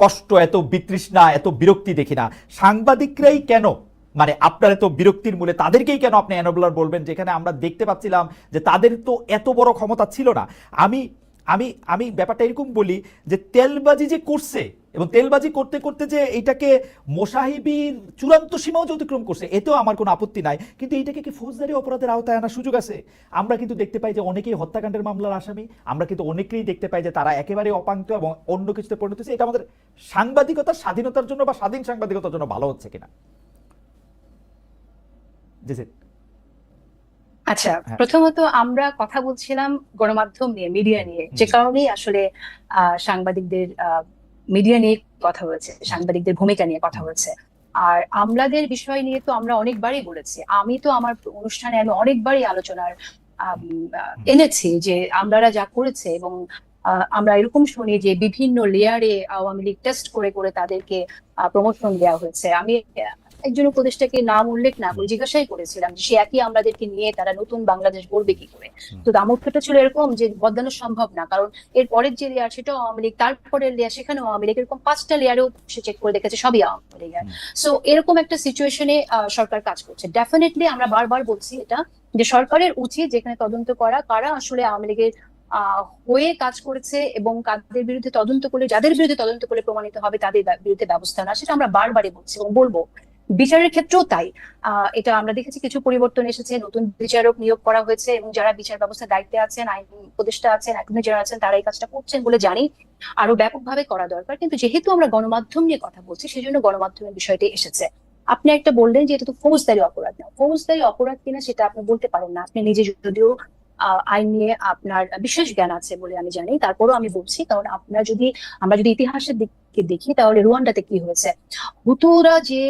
কষ্ট, এত বিতৃষ্ণা, এত বিরক্তি দেখি না। সাংবাদিকরাই কেন মানে আপনার এত বিরক্তির মূলে তাদেরকেই কেন আপনি এনবলার বলবেন, যেখানে আমরা দেখতে পাচ্ছিলাম যে তাদের তো এত বড় ক্ষমতা ছিল না? আমি আমি আমি ব্যাপারটা এরকম বলি যে তেলবাজি যে করছে এবং তেলবাজি করতে করতে যে এটাকে মোসাহিবির চূড়ান্ত সীমাও যে অতিক্রম করছে, এতেও আমার কোনো আপত্তি নাই, কিন্তু এইটাকে কি ফৌজদারি অপরাধের আওতায় আনার সুযোগ আছে? আমরা কিন্তু দেখতে পাই যে অনেকেই হত্যাকাণ্ডের মামলার আসামি, আমরা কিন্তু অনেকেই দেখতে পাই যে তারা একেবারে অপাঙ্ক্ত এবং অন্য কিছুতে পরিণত হচ্ছে। এটা আমাদের সাংবাদিকতার স্বাধীনতার জন্য বা স্বাধীন সাংবাদিকতার জন্য ভালো হচ্ছে কিনা? জি জি। আচ্ছা, হ্যাঁ। প্রথমত আমরা কথা বলছিলাম গণমাধ্যম নিয়ে, মিডিয়া নিয়ে, যে কারণেই আসলে সাংবাদিকদের মিডিয়া নিয়ে কথা হয়েছে, সাংবাদিকদের ভূমিকা নিয়ে কথা হয়েছে। আর আমলাদের বিষয় নিয়ে তো আমরা অনেকবারই বলেছি, আমি তো আমার অনুষ্ঠানে আমি অনেকবারই আলোচনার এনেছি যে আমলারা যা করেছে, এবং আমরা এরকম শুনি যে বিভিন্ন লেয়ারে আওয়ামী লীগ টেস্ট করে করে তাদেরকে প্রমোশন দেওয়া হয়েছে। আমি একজন উপদেষ্টাকে নাম উল্লেখ না করে জিজ্ঞাসাই করেছিলাম যে সে একই আমলাদেরকে নিয়ে তারা নতুন বাংলাদেশ গড়বে কি করে। তো দামোর্থটা ছিল এরকম যে বদলানো সম্ভব না, কারণ এর পরের যে লেয়ার সেটাও আওয়ামী লীগ, তারপরের লেয়ার সেখানেও আওয়ামী লীগ, এরকম 5টা লেয়ারেও সে চেক করে দেখেছে সবই আওয়ামী লীগের। সো এরকম একটা সিচুয়েশনে সরকার কাজ করছে। ডেফিনেটলি আমরা বারবার বলছি এটা যে সরকারের উচিত যেখানে তদন্ত করা কারা আসলে আওয়ামী লীগের হয়ে কাজ করেছে এবং কাদের বিরুদ্ধে তদন্ত করলে, যাদের বিরুদ্ধে তদন্ত করলে প্রমাণিত হবে তাদের বিরুদ্ধে ব্যবস্থা নেওয়া, সেটা আমরা বারবারই বলছি এবং বলবো। বিচারের ক্ষেত্রেও তাই। এটা আমরা দেখেছি কিছু পরিবর্তন এসেছে, নতুন বিচারক নিয়োগ করা হয়েছে এবং যারা বিচার ব্যবস্থার দায়িত্বে আছেন, আইন উপদেষ্টা আছেন, অ্যাটর্নি জেনারেল আছেন, তারা এই কাজটা করছেন বলে জানি। আরো ব্যাপকভাবে করা দরকার, কিন্তু যেহেতু আমরা গণমাধ্যম নিয়ে কথা বলছি সেজন্য গণমাধ্যমের বিষয়টি এসেছে। আপনি একটা বললেন যে এটা তো ফৌজদারি অপরাধ না, ফৌজদারি অপরাধ কিনা সেটা আপনি বলতে পারেন না। আপনি নিজে যদিও আইন নিয়ে আপনার বিশেষ জ্ঞান আছে বলে আমি জানি, তারপরেও আমি বলছি, কারণ আমরা যদি ইতিহাসের দিকে দেখি তাহলে রুয়ান্ডাতে কি হয়েছে, হুতুরা যে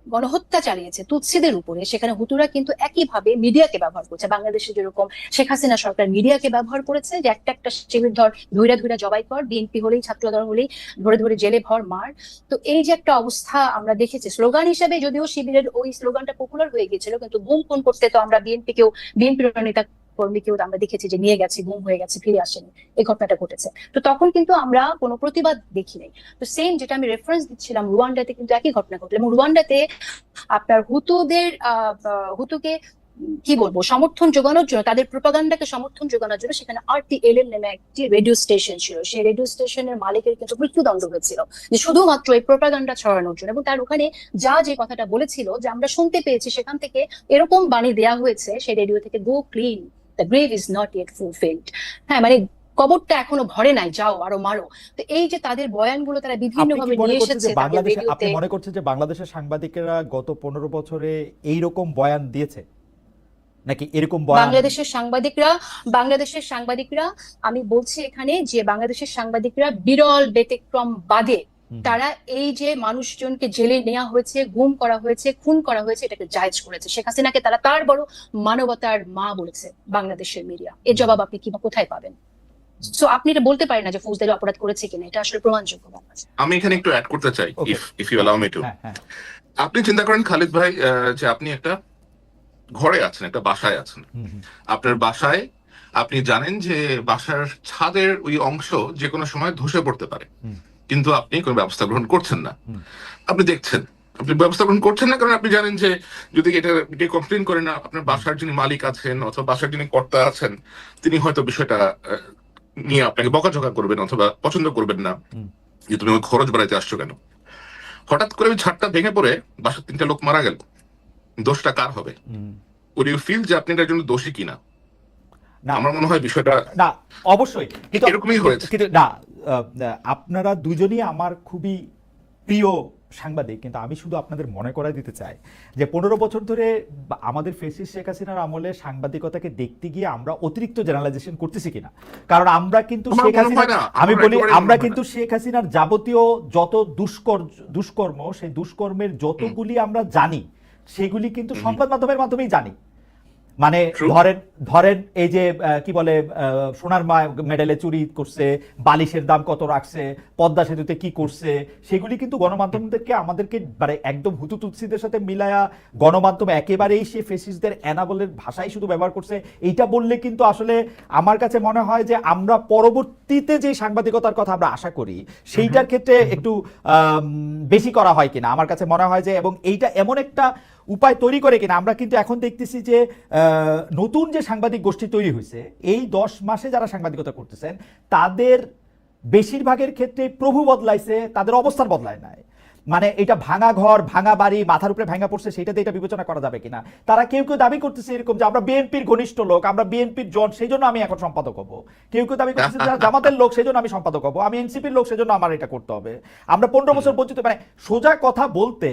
গণহত্যা চালিয়েছে তুৎসিদের উপরে, সেখানে হুতুরা কিন্তু একইভাবে মিডিয়াকে ব্যবহার করছে। বাংলাদেশে যেরকম শেখ হাসিনা সরকার মিডিয়াকে ব্যবহার করেছে যে একটা একটা শিবির ধর, ধৈরা ধৈরা জবাই কর, বিএনপি হলেই ছাত্রদল হলেই ধরে ধরে জেলে ভর মার। তো এই যে একটা অবস্থা আমরা দেখেছি, স্লোগান হিসেবে যদিও শিবিরের ওই স্লোগানটা পপুলার হয়ে গিয়েছিল, কিন্তু গুম খুন করতে তো আমরা বিএনপির নেতা কর্মীকেও আমরা দেখেছি যে নিয়ে গেছে, গুম হয়ে গেছে, ফিরে আসেনি, এই ঘটনাটা ঘটেছে। তো তখন কিন্তু আমরা কোনো প্রতিবাদ দেখি নাই। তো সেম যেটা আমি রেফারেন্স দিচ্ছিলাম, রুয়ান্ডাতে কিন্তু একই ঘটনা ঘটলো এবং রুয়ান্ডাতে আপনার হুতুকে কি বলবো সমর্থন যোগানোর জন্য, তাদের প্রোপাগান্ডাকে সমর্থন যোগানোর জন্য সেখানে RTLM নামে একটি রেডিও স্টেশন ছিল। সেই রেডিও স্টেশনের মালিকের কিন্তু মৃত্যুদণ্ড হয়েছিল যে শুধুমাত্র এই প্রোপাগান্ডা ছড়ানোর জন্য। এবং তার ওখানে যে কথাটা বলেছিল যে আমরা শুনতে পেয়েছি সেখান থেকে এরকম বাণী দেয়া হয়েছে সেই রেডিও থেকে, go clean, the grave is not yet fulfilled. হ্যাঁ, মানে কবরটা এখনো ভরে নাই, যাও আরো মারো। তো এই যে তাদের বয়ানগুলো তারা বিভিন্ন ভাবে নিয়ে এসেছে তাদের রেডিওতে। আপনি মনে করছেন যে বাংলাদেশের সাংবাদিকেরা গত 15 বছরে এইরকম বয়ান দিয়েছে নাকি এরকম বয়ান? বাংলাদেশের সাংবাদিকরা আমি বলছি এখানে যে বাংলাদেশের সাংবাদিকরা বিরল ব্যতিক্রম বাদে তারা এই যে মানুষজনকে জেলে নেওয়া হয়েছে, গুম করা হয়েছে, খুন করা হয়েছে, এটাকে জায়েজ করেছে। শেখ হাসিনাকে তারা তার বড় মানবতার মা বলেছে বাংলাদেশের মিডিয়া। এর জবাব আপনি কোথায় পাবেন? সো আপনি এটা বলতে পারেন না যে ফৌজদারি অপরাধ করেছে কিনা, এটা আসলে প্রমাণযোগ্য। আমি এখানে একটু অ্যাড করতে চাই, if you allow me to. আপনি চিন্তা করেন খালিদ ভাই যে আপনি একটা ঘরে আছেন, একটা বাসায় আছেন। আপনার বাসায় আপনি জানেন যে বাসার ছাদের ওই অংশ যে কোনো সময় ধসে পড়তে পারে, কিন্তু আপনি কোনো ব্যবস্থা গ্রহণ করছেন না। আপনি দেখছেন, আপনি ব্যবস্থা গ্রহণ করছেন না, কারণ আপনি জানেন যে যদি এটা কমপ্লেন করেন না, আপনার বাসার যিনি মালিক আছেন অথবা বাসার যিনি কর্তা আছেন তিনি হয়তো বিষয়টা নিয়ে আপনাকে বকাঝকা করবেন অথবা পছন্দ করবেন না, হুম। যে তুমি আমাকে খরচ বাড়াইতে আসছো কেন। হঠাৎ করে ওই ছাদটা ভেঙে পড়ে বাসার 3টা লোক মারা গেল, দোষটা কার হবে? হুম। উড ইউ ফিল যে আপনি এটার জন্য দোষী কিনা? না আমার মনে হয় বিষয়টা না অবশ্যই, কিন্তু এরকমই হয়েছে। কিন্তু না আপনারা দুজনই আমার খুবই প্রিয় সাংবাদিক, কিন্তু আমি শুধু আপনাদের মনে করাই দিতে চাই যে 15 বছর ধরে আমাদের ফেসিস শেখ হাসিনার আমলে সাংবাদিকতাকে দেখতে গিয়ে আমরা অতিরিক্ত জেনারেলাইজেশন করতেছি কিনা। কারণ আমরা কিন্তু আমার শেখ মনে হাসিনা, হয় না, আমি আমার বলি একেবারেই আমরা মনে হয় কিন্তু না। শেখ হাসিনার যাবতীয় যত দুষ্কর্ম সেই দুষ্কর্মের যতগুলি আমরা জানি সেগুলি কিন্তু সংবাদ মাধ্যমের মাধ্যমেই জানি। মানে True. ধরেন ধরেন এই যে কি বলে সোনার মেডেলে চুরি করছে, বালিশের দাম কত রাখছে, পদ্মা সেতুতে কি করছে, সেগুলি কিন্তু গণমাধ্যমদেরকে আমাদেরকে মানে একদম হুতুতুৎসিদের সাথে মিলায়া গণমাধ্যম একেবারেই সে ফেসিসদের অ্যানাবলের ভাষাই শুধু ব্যবহার করছে। এইটা বললে কিন্তু আসলে আমার কাছে মনে হয় যে আমরা পরবর্তীতে যে সাংবাদিকতার কথা আমরা আশা করি সেইটার ক্ষেত্রে একটু বেশি করা হয় কিনা আমার কাছে মনে হয় যে, এবং এইটা এমন একটা উপায় তৈরি করে কিনা। আমরা কিন্তু এখন দেখতেছি যে নতুন যে সাংবাদিক গোষ্ঠী তৈরি হয়েছে এই 10 মাসে যারা সাংবাদিকতা করতেছেন তাদের বেশিরভাগের ক্ষেত্রে প্রভু বদলাইছে, তাদের অবস্থান বদলায় নাই। মানে এটা ভাঙা ঘর ভাঙা বাড়ি মাথার উপরে ভাঙা পড়ছে সেটাতে এটা বিবেচনা করা যাবে কিনা। তারা কেউ কেউ দাবি করতেছে এরকম যে আমরা বিএনপির ঘনিষ্ঠ লোক, আমরা বিএনপির জন, সেই জন্য আমি এখন সম্পাদক হব। কেউ কেউ দাবি করতেছে যারা জামাতের লোক সেই জন্য আমি সম্পাদক হব, আমি এনসিপির লোক সেই জন্য আমার এটা করতে হবে। আমরা 15 বছর বঞ্চিত, মানে সোজা কথা বলতে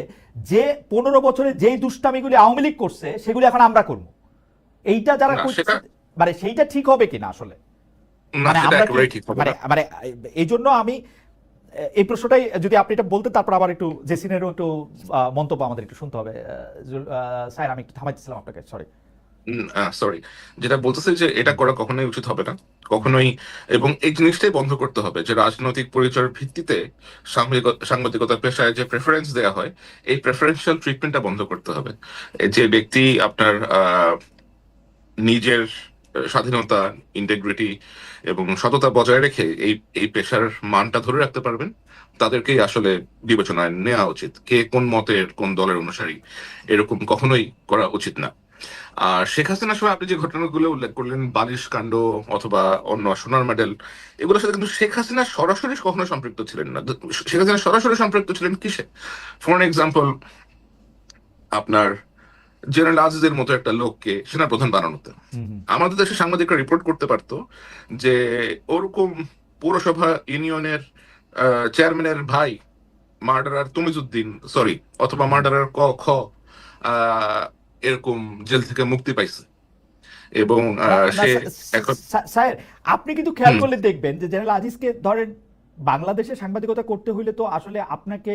যে 15 বছরে যেই দুষ্টামিগুলি আওয়ামী লীগ করছে সেগুলি এখন আমরা করব, এইটা যারা না, করছে সেটা মানে সেইটা ঠিক হবে কিনা আসলে। না, মানে সেটা আমরা একেবারেই ঠিক হবে মানে না। মানে এই জন্য আমি এই প্রশ্নটাই যদি আপনি এটা বলতে, তারপর আবার একটু জেসিনেরও একটু মন্তব্য আমাদের একটু শুনতে হবে। স্যার আমি একটু থামাইছিলাম আপনাকে, সরি। সরি, যেটা বলতেছে যে এটা করা কখনোই উচিত হবে না, কখনোই। এবং এই জিনিসটাই বন্ধ করতে হবে যে রাজনৈতিক পরিচয়ের ভিত্তিতে সাংবাদিকতার পেশায় যে প্রেফারেন্স দেওয়া হয়, এই প্রেফারেন্সিয়াল ট্রিটমেন্টটা বন্ধ করতে হবে। এই যে ব্যক্তি আপনার নিজের স্বাধীনতা, ইন্টেগ্রিটি এবং সততা বজায় রেখে এই এই পেশার মানটা ধরে রাখতে পারবেন, তাদেরকেই আসলে বিবেচনায় নেওয়া উচিত। কে কোন মতের কোন দলের অনুসারী এরকম কখনোই করা উচিত না। আর শেখ হাসিনার সময় আপনি যে ঘটনাগুলো উল্লেখ করলেন, বালিশ কাণ্ড অথবা অন্য সোনার মেডেল, এগুলোর সাথে কিন্তু শেখ হাসিনা সরাসরি কখনো সম্পৃক্ত ছিলেন না। শেখ হাসিনা সরাসরি সম্পৃক্ত ছিলেন কিসে? ফর এক্সাম্পল, আপনার জেনারেল আজিজের মতো একটা লোককে সেনাপ্রধান বানানোতে আমাদের দেশের সাংবাদিকরা রিপোর্ট করতে পারতো যে ওরকম পৌরসভা ইউনিয়নের চেয়ারম্যানের ভাই মার্ডারার তমিজউদ্দিন, সরি, অথবা মার্ডারার ক খ এরকম জেল থেকে মুক্তি পাইছে এবং সে এখন স্যার আপনি কিন্তু খেয়াল হুম, করলে দেখবেন যে জেনারেল আজিজকে ধরেন বাংলাদেশে সাংবাদিকতা করতে হইলে তো আসলে আপনাকে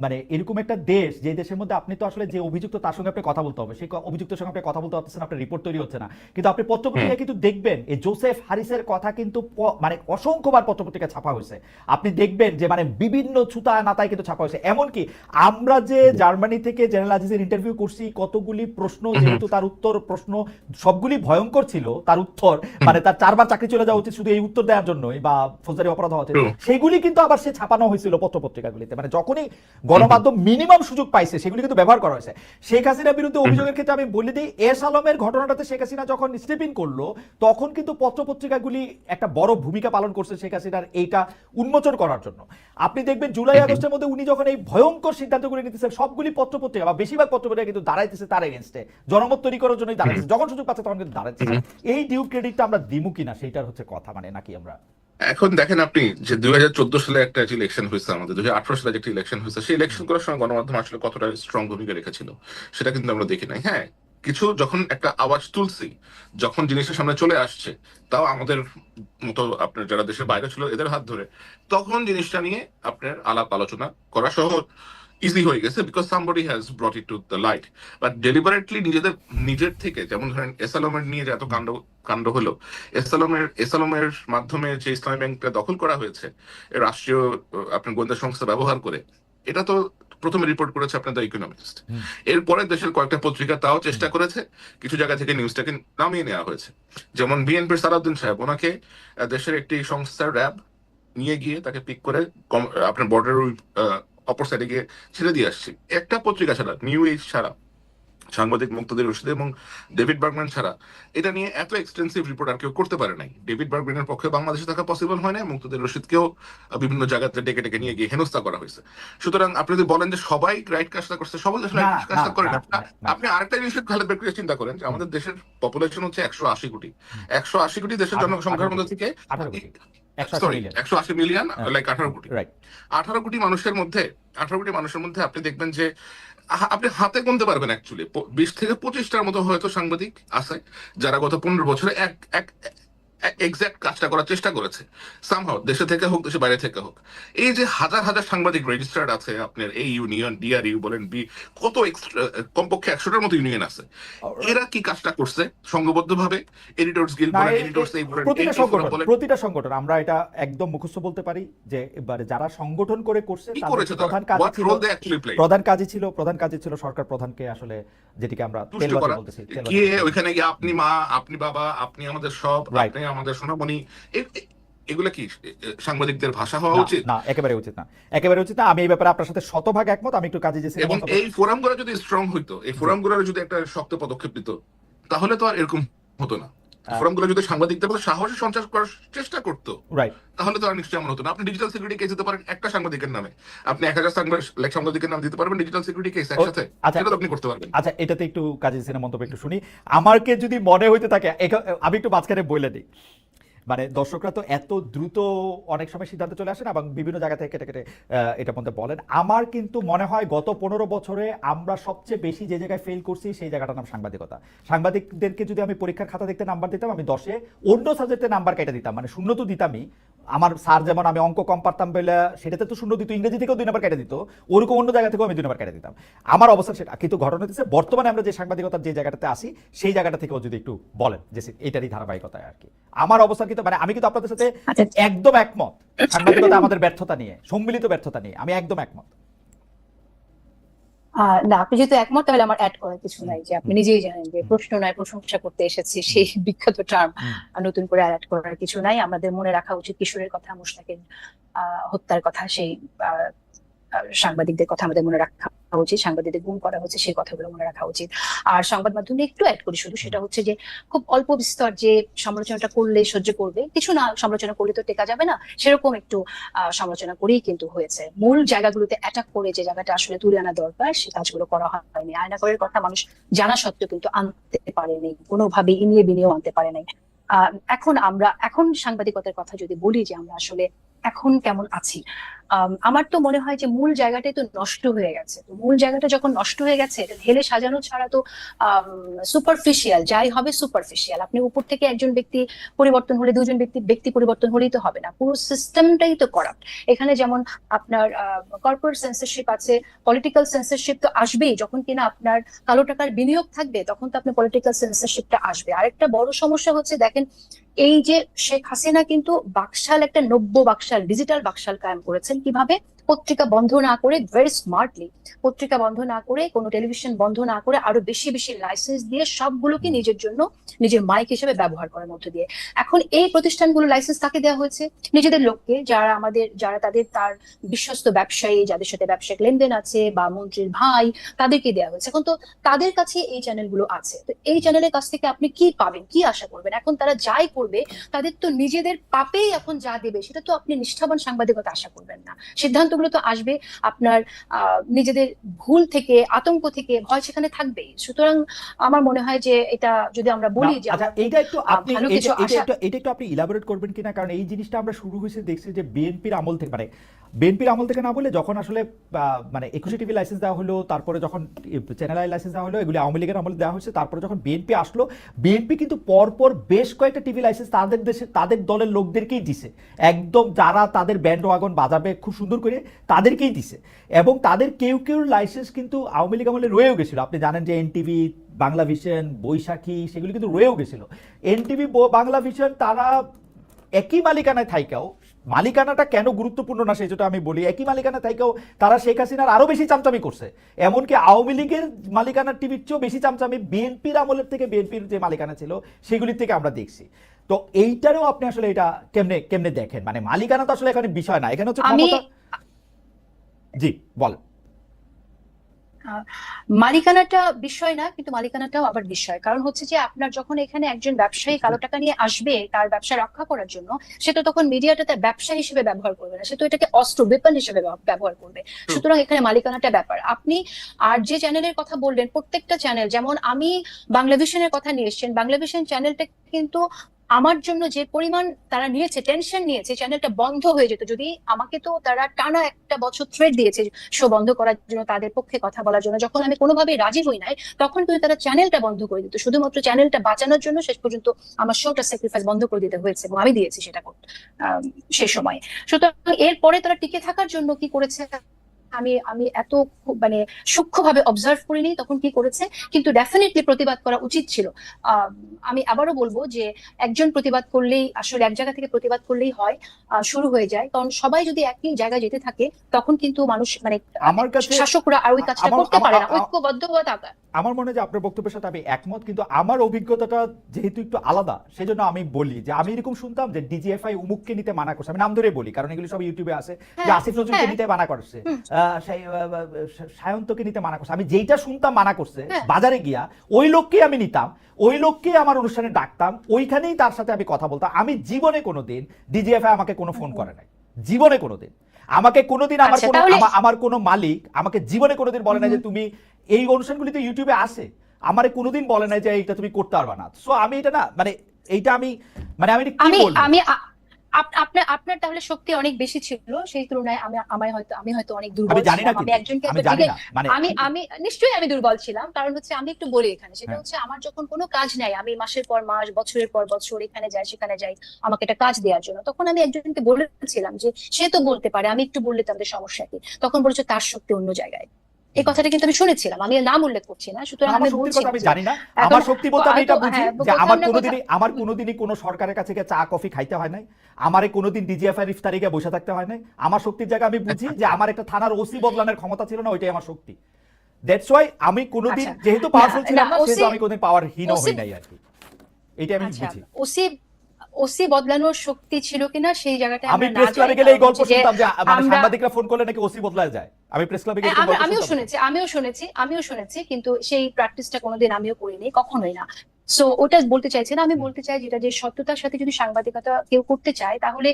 মানে এরকম একটা দেশ যে দেশের মধ্যে আপনি তো আসলে যে অভিযুক্ত তার সঙ্গে আপনি কথা বলতে হবে, সেই অভিযুক্তের সঙ্গে আপনি কথা বলতে পারতেছেন, আপনার রিপোর্ট তৈরি হচ্ছে না। কিন্তু আপনি পত্রপত্রিকায় কিন্তু দেখবেন এই জোসেফ হারিসের কথা কিন্তু মানে অসংখ্যবার পত্রপত্রিকা ছাপা হয়েছে। আপনি দেখবেন যে মানে বিভিন্ন ছুতা নাতায় কিন্তু ছাপা হয়েছে। এমনকি আমরা যে জার্মানি থেকে জেনারেল আজিজের ইন্টারভিউ করছি, কতগুলি প্রশ্ন যেহেতু তার উত্তর প্রশ্ন সবগুলি ভয়ঙ্কর ছিল, তার উত্তর মানে তার 4বার চাকরি চলে যাওয়া উচিত শুধু এই উত্তর দেওয়ার জন্যই, বা ফৌজদারি অপরাধ হওয়া উচিত, সেগুলি কিন্তু আবার সে ছাপানো হয়েছিল পত্রপত্রিকাগুলিতে। মানে যখনই গণমাধ্যম মিনিমাম সুযোগ পাইছে সেগুলি কিন্তু ব্যবহার করা হয়েছে। শেখ হাসিনার বিরুদ্ধে অভিযোগের ক্ষেত্রে আমি বলে দিই, এস আলমের ঘটনাটাতে শেখ হাসিনা যখন স্টেপ ইন করলো তখন কিন্তু পত্রপত্রিকাগুলি একটা বড় ভূমিকা পালন করছে শেখ হাসিনার এইটা উন্মোচন করার জন্য। আপনি দেখবেন জুলাই আগস্টের মধ্যে উনি যখন এই ভয়ঙ্কর সিদ্ধান্তগুলি নিতেছেন, সবগুলি পত্রপত্রিকা বা বেশিরভাগ পত্রপত্রিকা কিন্তু দাঁড়াইতেছে তার এগেনস্টে, জনমত তৈরি করার জন্যই দাঁড়াইতেছে, যখন সুযোগ পাচ্ছে তখন কিন্তু দাঁড়াইতেছে। এই ডিউ ক্রেডিটটা আমরা দিমু কিনা সেইটার হচ্ছে কথা, মানে নাকি আমরা এখন দেখেন আপনি যে 2014 সালে একটা ইলেকশন হয়েছে, আমাদের 2018 সালে একটা ইলেকশন হয়েছে, সেই ইলেকশন করার সময় গণমাধ্যম আসলে কতটা স্ট্রং ভূমিকা রেখেছিল সেটা কিন্তু আমরা দেখি নাই। হ্যাঁ, কিছু যখন একটা আওয়াজ তুলছি, যখন জিনিসটা সামনে চলে আসছে, তাও আমাদের মতো আপনার যারা দেশের বাইরে ছিল এদের হাত ধরে, তখন জিনিসটা নিয়ে আপনার আলাপ আলোচনা করা সহজ ইজি হয়ে গেছে, because somebody has brought it to the light. But deliberately নিজের থেকে, যেমন ধরেন এসালমের নিয়ে যে এত কাণ্ড কাণ্ড হলো, এসালমের মাধ্যমে যে ইসলামী ব্যাংকটা দখল করা হয়েছে রাষ্ট্রীয় আপনার গোয়েন্দা সংস্থা ব্যবহার করে, এটা তো প্রথমে রিপোর্ট করেছে আপনার দ্য ইকোনমিস্ট। এরপরে দেশের কয়েকটা পত্রিকা তাও চেষ্টা করেছে, কিছু জায়গা থেকে নিউজটাকে নামিয়ে নেওয়া হয়েছে। যেমন বিএনপির সালাউদ্দিন সাহেব, ওনাকে দেশের একটি সংস্থার র্যাব নিয়ে গিয়ে তাকে পিক করে আপনার বর্ডারের অপর সাইডে গিয়ে ছেড়ে দিয়ে আসছি। একটা পত্রিকা ছাড়া, নিউ এজ ছাড়া সাংবাদিক মুক্তাদির রশিদ এবং ডেভিড বার্গম্যান ছাড়া এটা নিয়ে এত এক্সটেন্সিভ রিপোর্ট আর কেউ করতে পারে নাই। ডেভিড বার্গম্যানের পক্ষে বাংলাদেশে থাকা পসিবল হয় না, মুক্তাদির রশিদকেও বিভিন্ন জায়গাতে ডেকে ডেকে নিয়ে গিয়ে হেনস্থা করা হয়েছে। সুতরাং আপনি যদি বলেন যে সবাই রাইট কাজটা করছে, সবাই আসলে না, right কাজটা না, করে না। না, না। আপনি আরেকটা জিনিস খালেদ বের করে চিন্তা করেন যে আমাদের দেশের পপুলেশন হচ্ছে 180 কোটি। 180 কোটি দেশের জনসংখ্যার মধ্যে থেকে 18 কোটি 180 সরি মিলিয়ন 180 মিলিয়ন, লাইক 18 কোটি। রাইট 18 কোটি মানুষের মধ্যে আপনি দেখবেন যে আপনি হাতে গুনতে পারবেন অ্যাকচুয়ালি 20 থেকে 25টার মতো হয়তো সাংবাদিক আছে যারা গত 15 বছরে এক এক্সাক্ট কাজটা করার চেষ্টা করেছে, সামহাও দেশে থেকে হোক দেশে বাইরে থেকে হোক। এই যে হাজার হাজার সাংবাদিক রেজিস্টার্ড আছে আপনার, এই ইউনিয়ন ডিআরইউ বলেন কত কমপক্ষে 100টার মতো ইউনিয়ন আছে, এরা কি কাজটা করছে সংঘবদ্ধভাবে? এডিটরস গিল্ড বলেন, এডিটরস এই বলেন, প্রতিটা সংগঠন আমরা এটা একদম মুখস্থ বলতে পারি যে এবারে যারা সংগঠন করে করছে কি তাদের করেছে প্রধান তারা? কাজ What ছিল role they actually played? প্রধান কাজই ছিল সরকার প্রধানকে আসলে যেটিকে আমরা তুষ্ট তেলবাজি করা, বলতেছি গিয়ে ওইখানে গিয়ে আপনি মা, আপনি বাবা, আপনি আমাদের সব, Right. আপনি আমাদের সোনামণি, এগুলা কি সাংবাদিকদের ভাষা হওয়া উচিত? না, একেবারে উচিত না, একেবারে উচিত না। আমি এই ব্যাপারে আপনার সাথে শতভাগ একমত। আমি একটু কাজে যেছি এবং এই ফোরামগুলো যদি স্ট্রং হইতো, এই ফোরামগুলো যদি একটা শক্ত পদক্ষেপ নিত, তাহলে তো আর এরকম হতো না। ফোরামগুলো যদি সাংবাদিকদের মধ্যে সাহসী সঞ্চার করার চেষ্টা করতো, রাইট তাহলে তো আর নিশ্চয়ই এমন হতো না। আপনি ডিজিটাল সিকিউরিটি কেস দিতে পারেন একটা সাংবাদিকের নামে, আপনি 1000 সাংবাদিকের নাম দিতে পারবেন ডিজিটাল সিকিউরিটি কেস একসাথে, আচ্ছা, সেটা তো আপনি করতে পারবেন। আচ্ছা, এটাতে একটু কাজী সিনের মন্তব্য একটু শুনি। আমাকে যদি মনে হইতে থাকে, আমি একটু মাঝখানে বলে দিই, মানে দর্শকরা তো এত দ্রুত অনেক সময় সিদ্ধান্ত চলে আসে না এবং বিভিন্ন জায়গা থেকে কেটে কেটে এটার মধ্যে বলেন। আমার কিন্তু মনে হয় গত 15 বছরে আমরা সবচেয়ে বেশি যে জায়গায় ফেল করছি সেই জায়গাটার নাম সাংবাদিকতা। সাংবাদিকদেরকে যদি আমি পরীক্ষার খাতা দেখতে নাম্বার দিতাম, আমি 10-এ অন্য সাবজেক্টে নাম্বার কেটে দিতাম, মানে শূন্য তো দিতামই। আমার স্যার যেমন আমি অঙ্ক কম পারতাম বলে সেটাতে তো শূন্য দিত, ইংরেজি থেকেও 2 নাম্বার কেটে দিত, ওরকম অন্য জায়গা থেকেও আমি 2 নাম্বার কেটে দিতাম। আমার অবস্থা সেটা। কিন্তু ঘটনা হচ্ছে বর্তমানে আমরা যে সাংবাদিকতার যে জায়গাটাতে আসি সেই জায়গাটা থেকেও যদি একটু বলেন যে এটারই ধারাবাহিকতায় আর কি আমার অবস্থা। কিন্তু মানে আমি কিন্তু আপনাদের সাথে একদম একমত, সাংবাদিকতা আমাদের ব্যর্থতা নিয়ে, সম্মিলিত ব্যর্থতা নিয়ে আমি একদম একমত। না, আপনি যেহেতু একমত তাহলে আমার অ্যাড করার কিছু নাই, যে আপনি নিজেই জানেন যে প্রশ্ন নয় প্রশংসা করতে এসেছি, সেই বিখ্যাত টার্ম নতুন করে অ্যাড করার কিছু নাই। আমাদের মনে রাখা উচিত কিশোরের কথা, মুশতাকের হত্যার কথা, সেই সাংবাদিকদের কথা আমাদের মনে রাখা উচিত, সাংবাদিকদের গুম করা হচ্ছে সেই কথাগুলো মনে রাখা উচিত। আর সংবাদ মাধ্যমে একটু অ্যাড করি শুধু, সেটা হচ্ছে যে খুব অল্প বিস্তর যে সমালোচনাটা করলে সহ্য করবে, কিছু না সমালোচনা করলে তো টেকা যাবে না, সেরকম একটু সমালোচনা করেই কিন্তু হয়েছে। মূল জায়গাগুলোতে অ্যাটাক করে যে জায়গাটা আসলে তুলে আনা দরকার সেই কাজগুলো করা হয়নি। আয়নাঘরের কথা মানুষ জানা সত্ত্বেও কিন্তু আনতে পারেনি, কোনোভাবে ইনিয়ে বিনিয়েও আনতে পারে নাই। এখন সাংবাদিকতার কথা যদি বলি যে আমরা আসলে এখন কেমন আছি, আমার তো মনে হয় যে মূল জায়গাটাই তো নষ্ট হয়ে গেছে। তো মূল জায়গাটা যখন নষ্ট হয়ে গেছে, এটা ঢেলে সাজানো ছাড়া তো সুপারফিশিয়াল যাই হবে সুপারফিশিয়াল। আপনি উপর থেকে একজন ব্যক্তি পরিবর্তন হলে, দুজন ব্যক্তি পরিবর্তন হলেই তো হবে না, পুরো সিস্টেমটাই তো করাপ্ট। এখানে যেমন আপনার কর্পোরেট সেন্সরশিপ আছে, পলিটিক্যাল সেন্সরশিপ তো আসবেই। যখন কিনা আপনার কালো টাকার বিনিয়োগ থাকবে তখন তো আপনার পলিটিক্যাল সেন্সরশিপটা আসবে। আরেকটা বড় সমস্যা হচ্ছে, দেখেন এই যে শেখ হাসিনা কিন্তু বাকশাল, একটা নব্য বাকশাল, ডিজিটাল বাকশাল কায়েম করেছেন। কিভাবে? পত্রিকা বন্ধ না করে, ভেরি স্মার্টলি পত্রিকা বন্ধ না করে, কোনো টেলিভিশন বন্ধ না করে, আরো বেশি বেশি লাইসেন্স দিয়ে সবগুলোকে নিজের জন্য, নিজের মাইক হিসেবে ব্যবহার করার মধ্য দিয়ে। এখন এই প্রতিষ্ঠানগুলো লাইসেন্স কাকে দেওয়া হয়েছে? নিজেদের লোককে, যারা তার বিশ্বস্ত ব্যবসায়ী, যাদের সাথে ব্যবসায়িক লেনদেন আছে, বা মন্ত্রীর ভাই, তাদেরকে দেওয়া হয়েছে। এখন তো তাদের কাছে এই চ্যানেলগুলো আছে, তো এই চ্যানেলের কাছ থেকে আপনি কি পাবেন, কি আশা করবেন? এখন তারা যাই করবে, তাদের তো নিজেদের পাপেই এখন যা দেবে সেটা তো আপনি নিষ্ঠাবান সাংবাদিকতা আশা করবেন না। সিদ্ধান্তগুলো তো আসবে আপনার নিজেদের ভুল থেকে, আতঙ্ক থেকে, ভয় সেখানে থাকবেই। সুতরাং আমার মনে হয় যে এটা যদি আমরা বলি যে আচ্ছা, এইটা একটু আপনি ইলাবোরেট করবেন কিনা, কারণ এই জিনিসটা আমরা শুরু হয়েছে দেখছি যে বিএনপির আমল থেকে, মানে বিএনপির আমল থেকে না বলে যখন আসলে মানে 21 টিভি লাইসেন্স দেওয়া হলো, তারপরে যখন চ্যানেল আই লাইসেন্স দেওয়া হলো, এগুলি আওয়ামী লীগের আমলে দেওয়া হয়েছে। তারপরে যখন বিএনপি আসলো, বিএনপি কিন্তু পরপর বেশ কয়েকটা টিভি লাইসেন্স তাদের দলের লোকদেরকেই দিছে, একদম যারা তাদের ব্যান্ড ওয়াগন বাজাবে খুব সুন্দর করে তাদেরকেই দিছে। এবং তাদের কেউ লাইসেন্স কিন্তু আওয়ামী লীগ আমলে রয়েও গেছিল। আপনি জানেন যে এনটিভি, বাংলা ভিশন, বৈশাখী, সেগুলি কিন্তু রয়েও গেছিল। এনটিভি, বাংলা ভিশন তারা একই মালিকানায় থাইকাও, মালিকানাটা কেন গুরুত্বপূর্ণ না সেটা আমি বলি, একই মালিকানা থাইকাও তারা শেখ হাসিনার আরো বেশি চামচামি করছে। এমনকি আওয়ামী লীগের মালিকানার টিভির চেয়েও বেশি চামচামি বিএনপির আমলের থেকে, বিএনপির যে মালিকানা ছিল সেগুলির থেকে আমরা দেখছি। তো এইটারও আপনি আসলে এটা কেমনে দেখেন? মানে মালিকানা তো আসলে এখানে বিষয় না, এখানে হচ্ছে ক্ষমতা। জি বলেন। মালিকানাটা বিষয় না, কিন্তু মালিকানাটাও আবার বিষয়। কারণ হচ্ছে যে আপনার যখন এখানে একজন ব্যবসায়ী কালো টাকা নিয়ে আসবে তার ব্যবসা রক্ষা করার জন্য, সে তো তখন মিডিয়াটা তার ব্যবসা হিসেবে ব্যবহার করবে না, সে তো এটাকে অস্ত্র ওয়েপন হিসেবে ব্যবহার করবে। সুতরাং এখানে মালিকানাটা ব্যাপার। আপনি আর যে চ্যানেলের কথা বললেন, প্রত্যেকটা চ্যানেল, যেমন আমি বাংলাভিশনের কথা নিয়ে এসেছেন, বাংলাভিশন চ্যানেলটা কিন্তু আমার জন্য যে পরিমাণ তারা নিয়েছে, টেনশন নিয়েছে, চ্যানেলটা বন্ধ হয়ে যেত যদি আমাকে, তো তারা টানা একটা বছর থ্রেট দিয়েছে শো বন্ধ করার জন্য, তাদের পক্ষে কথা বলার জন্য। যখন আমি কোনোভাবেই রাজি হই নাই তখন কিন্তু তারা চ্যানেলটা বন্ধ করে দিত, শুধুমাত্র চ্যানেলটা বাঁচানোর জন্য শেষ পর্যন্ত আমার শোটা স্যাক্রিফাইস বন্ধ করে দিতে হয়েছে, এবং আমি দিয়েছি সেটা সেই সময়। সুতরাং এরপরে তারা টিকে থাকার জন্য কি করেছে, আমি আমি এত মানে সূক্ষ্মভাবে অবজার্ভ করিনি তখন কি করেছে, কিন্তু ডেফিনেটলি প্রতিবাদ করা উচিত ছিল। আমি আবারও বলবো যে একজন প্রতিবাদ করলেই, আসলে এক জায়গা থেকে প্রতিবাদ করলেই হয়, শুরু হয়ে যায়। কারণ সবাই যদি একই জায়গায় যেতে থাকে তখন কিন্তু মানুষ মানে আমার কাছে শাসকরা আর ওই কাজটা করতে পারে না, ঐক্যবদ্ধ হওয়া থাকা। আমার মনে হয় যে আপনার বক্তব্যের সাথে আমি একমত, কিন্তু আমার অভিজ্ঞতাটা যেহেতু একটু আলাদা সেজন্য আমি বলি যে আমি এরকম শুনতাম যে ডিজিএফআই উমুককে নিতে মানা করছে, আমি নাম ধরে বলি কারণ এগুলো সব ইউটিউবে আছে, যে আসিফ নজরুলকে নিতে মানা করছে, সায়ন্তকে নিতে মানা করছে। আমি যেইটা শুনতাম মানা করছে, বাজারে গিয়া ওই লোককে আমি নিতাম, ওই লোককে আমার অনুষ্ঠানে ডাকতাম, ওইখানেই তার সাথে আমি কথা বলতাম। আমি জীবনে কোনোদিন ডিজিএফআই আমাকে কোনো ফোন করে নাই, জীবনে কোনোদিন। আমাকে কোনোদিন আমার কোনো মালিক আমাকে জীবনে কোনোদিন বলে না যে তুমি এই অনুষ্ঠানগুলিতে ইউটিউবে আসে, আমারে কোনোদিন বলে না যে এইটা তুমি করতে পারবা না। সো আমি এটা না, মানে এইটা আমি আপনার তাহলে শক্তি অনেক বেশি ছিল সেই তুলনায়। আমি হয়তো অনেক দুর্বল ছিলাম। আমি একজনকে আমি নিশ্চয়ই আমি দুর্বল ছিলাম, কারণ হচ্ছে আমি একটু বলি এখানে, সেটা হচ্ছে আমার যখন কোনো কাজ নাই, আমি মাসের পর মাস, বছরের পর বছর এখানে যাই সেখানে যাই আমাকে একটা কাজ দেওয়ার জন্য, তখন আমি একজনকে বলেছিলাম যে সে তো বলতে পারে, আমি একটু বললে তাদের সমস্যা কি, তখন বলেছে তার শক্তি অন্য জায়গায়। এই কথাটা কিন্তু আমি শুনেছিলাম, আমি নাম উল্লেখ করছি না। সুতরাং আমি বলছি আমি জানি না আমার শক্তি বলতে আমি এটা বুঝি যে আমার কোনোদিনই কোনো সরকারের কাছে গিয়ে চা কফি খাইতে হয় নাই, আমারে কোনোদিন ডিজিএফআই ইফতারি গিয়ে বসে থাকতে হয় নাই। আমার শক্তির জায়গা আমি বুঝি যে আমার একটা থানার ওসি বদলানোর ক্ষমতা ছিল না, ওইটাই আমার শক্তি। দ্যাটস ওয়াই আমি কোনোদিন যেহেতু পাওয়ারফুল ছিলাম না, সেহেতু আমি কোনোদিন পাওয়ারহীন হই নাই আর কি, এটা আমি বুঝি। ওসি বদলানোর শক্তি ছিল কিনা সেই জায়গাটা আমি প্রেস ক্লাবে গেলে এই গল্প শুনতাম যে মানে সাংবাদিকরা ফোন করলে নাকি ওসি বদলায় যায়। আমি প্রেস ক্লাবে গেলে আমিও শুনেছি, কিন্তু সেই প্র্যাকটিসটা কোনোদিন আমিও করিনি, কখনোই না। সো ওটা বলতে চাইছি না, আমি বলতে চাই যেটা, যে সত্যতার সাথে যদি সাংবাদিকতা কেউ করতে চায় তাহলে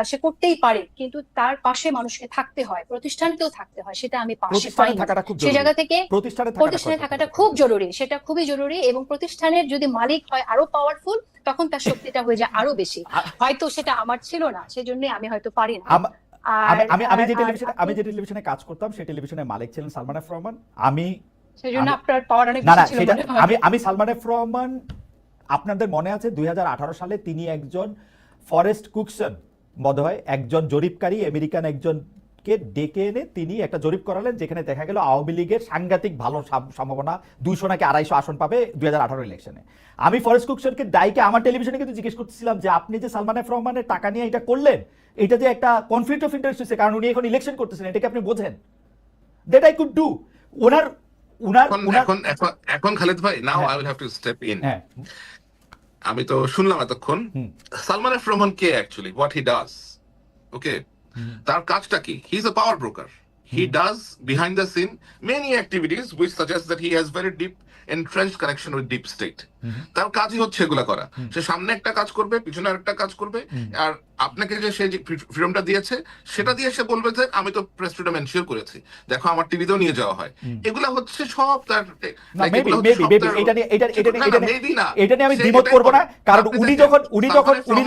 সে করতেই পারে, কিন্তু তার পাশে মানুষকে থাকতে হয়, প্রতিষ্ঠানকেও থাকতে হয়, সেটা আমি পাশে পাই না। সেই জায়গা থেকে প্রতিষ্ঠানে থাকাটা খুব জরুরি, সেটা খুবই জরুরি। এবং প্রতিষ্ঠানের যদি মালিক হয় আরো পাওয়ারফুল, তখন তার শক্তিটা হয়ে যায় আরো বেশি। হয়তো সেটা আমার ছিল না, সেজন্য আমি হয়তো পারি না। আমি যে টেলিভিশনে কাজ করতাম সেই টেলিভিশনের মালিক ছিলেন সালমান এফ রহমান। সেজন্য আপনার পাওয়ার অনেক বেশি ছিল। আমি সালমান এফ রহমান, আপনাদের মনে আছে 2018 সালে তিনি একজন ফরেস্ট কুকসন বোধহয় একজন জরিপকারী আমেরিকান একজনকে ডেকে এনে তিনি একটা জরিপ করালেন, যেখানে দেখা গেল আওয়ামী লীগের সাংঘাতিক ভালো সম্ভাবনা 200 নাকি 250 আসন পাবে 2018 ইলেকশনে। আমি ফরেস্ট কুকসনকে ডাইকে আমার টেলিভিশনে কিন্তু জিজ্ঞেস করতেছিলাম যে আপনি যে সালমান এফ রহমানের টাকা নিয়ে এটা করলেন, এটা যে একটা কনফ্লিক্ট অফ ইন্টারেস্ট হচ্ছে, কারণ উনি এখন ইলেকশন করতেছেন, এটাকে আপনি বোঝেন? That I could do. এখন খালেদ ভাই, now I will have to step in. আমি তো শুনলাম এতক্ষণ সালমান এফ রহমান কে actually, what he does. Okay, তার কাজটা কি? He is a power broker. He does behind the scene many activities which suggest that he has very deep entrenched connection with deep state. তার কাজই হচ্ছে এগুলা করা। সে সামনে একটা কাজ করবে, পিছনে আরেকটা কাজ করবে, আর আপনাকে যে সে ফ্রিডমটা দিয়েছে সেটা দিয়ে সে বলবে যে আমি তো প্রেস ফ্রিডম এনশিওর করেছি, দেখো আমার টিভিতেও নিয়ে যাওয়া হয়। এগুলা হচ্ছে সব তার। এটা নিয়ে আমি দ্বিমত করব না, কারণ উনি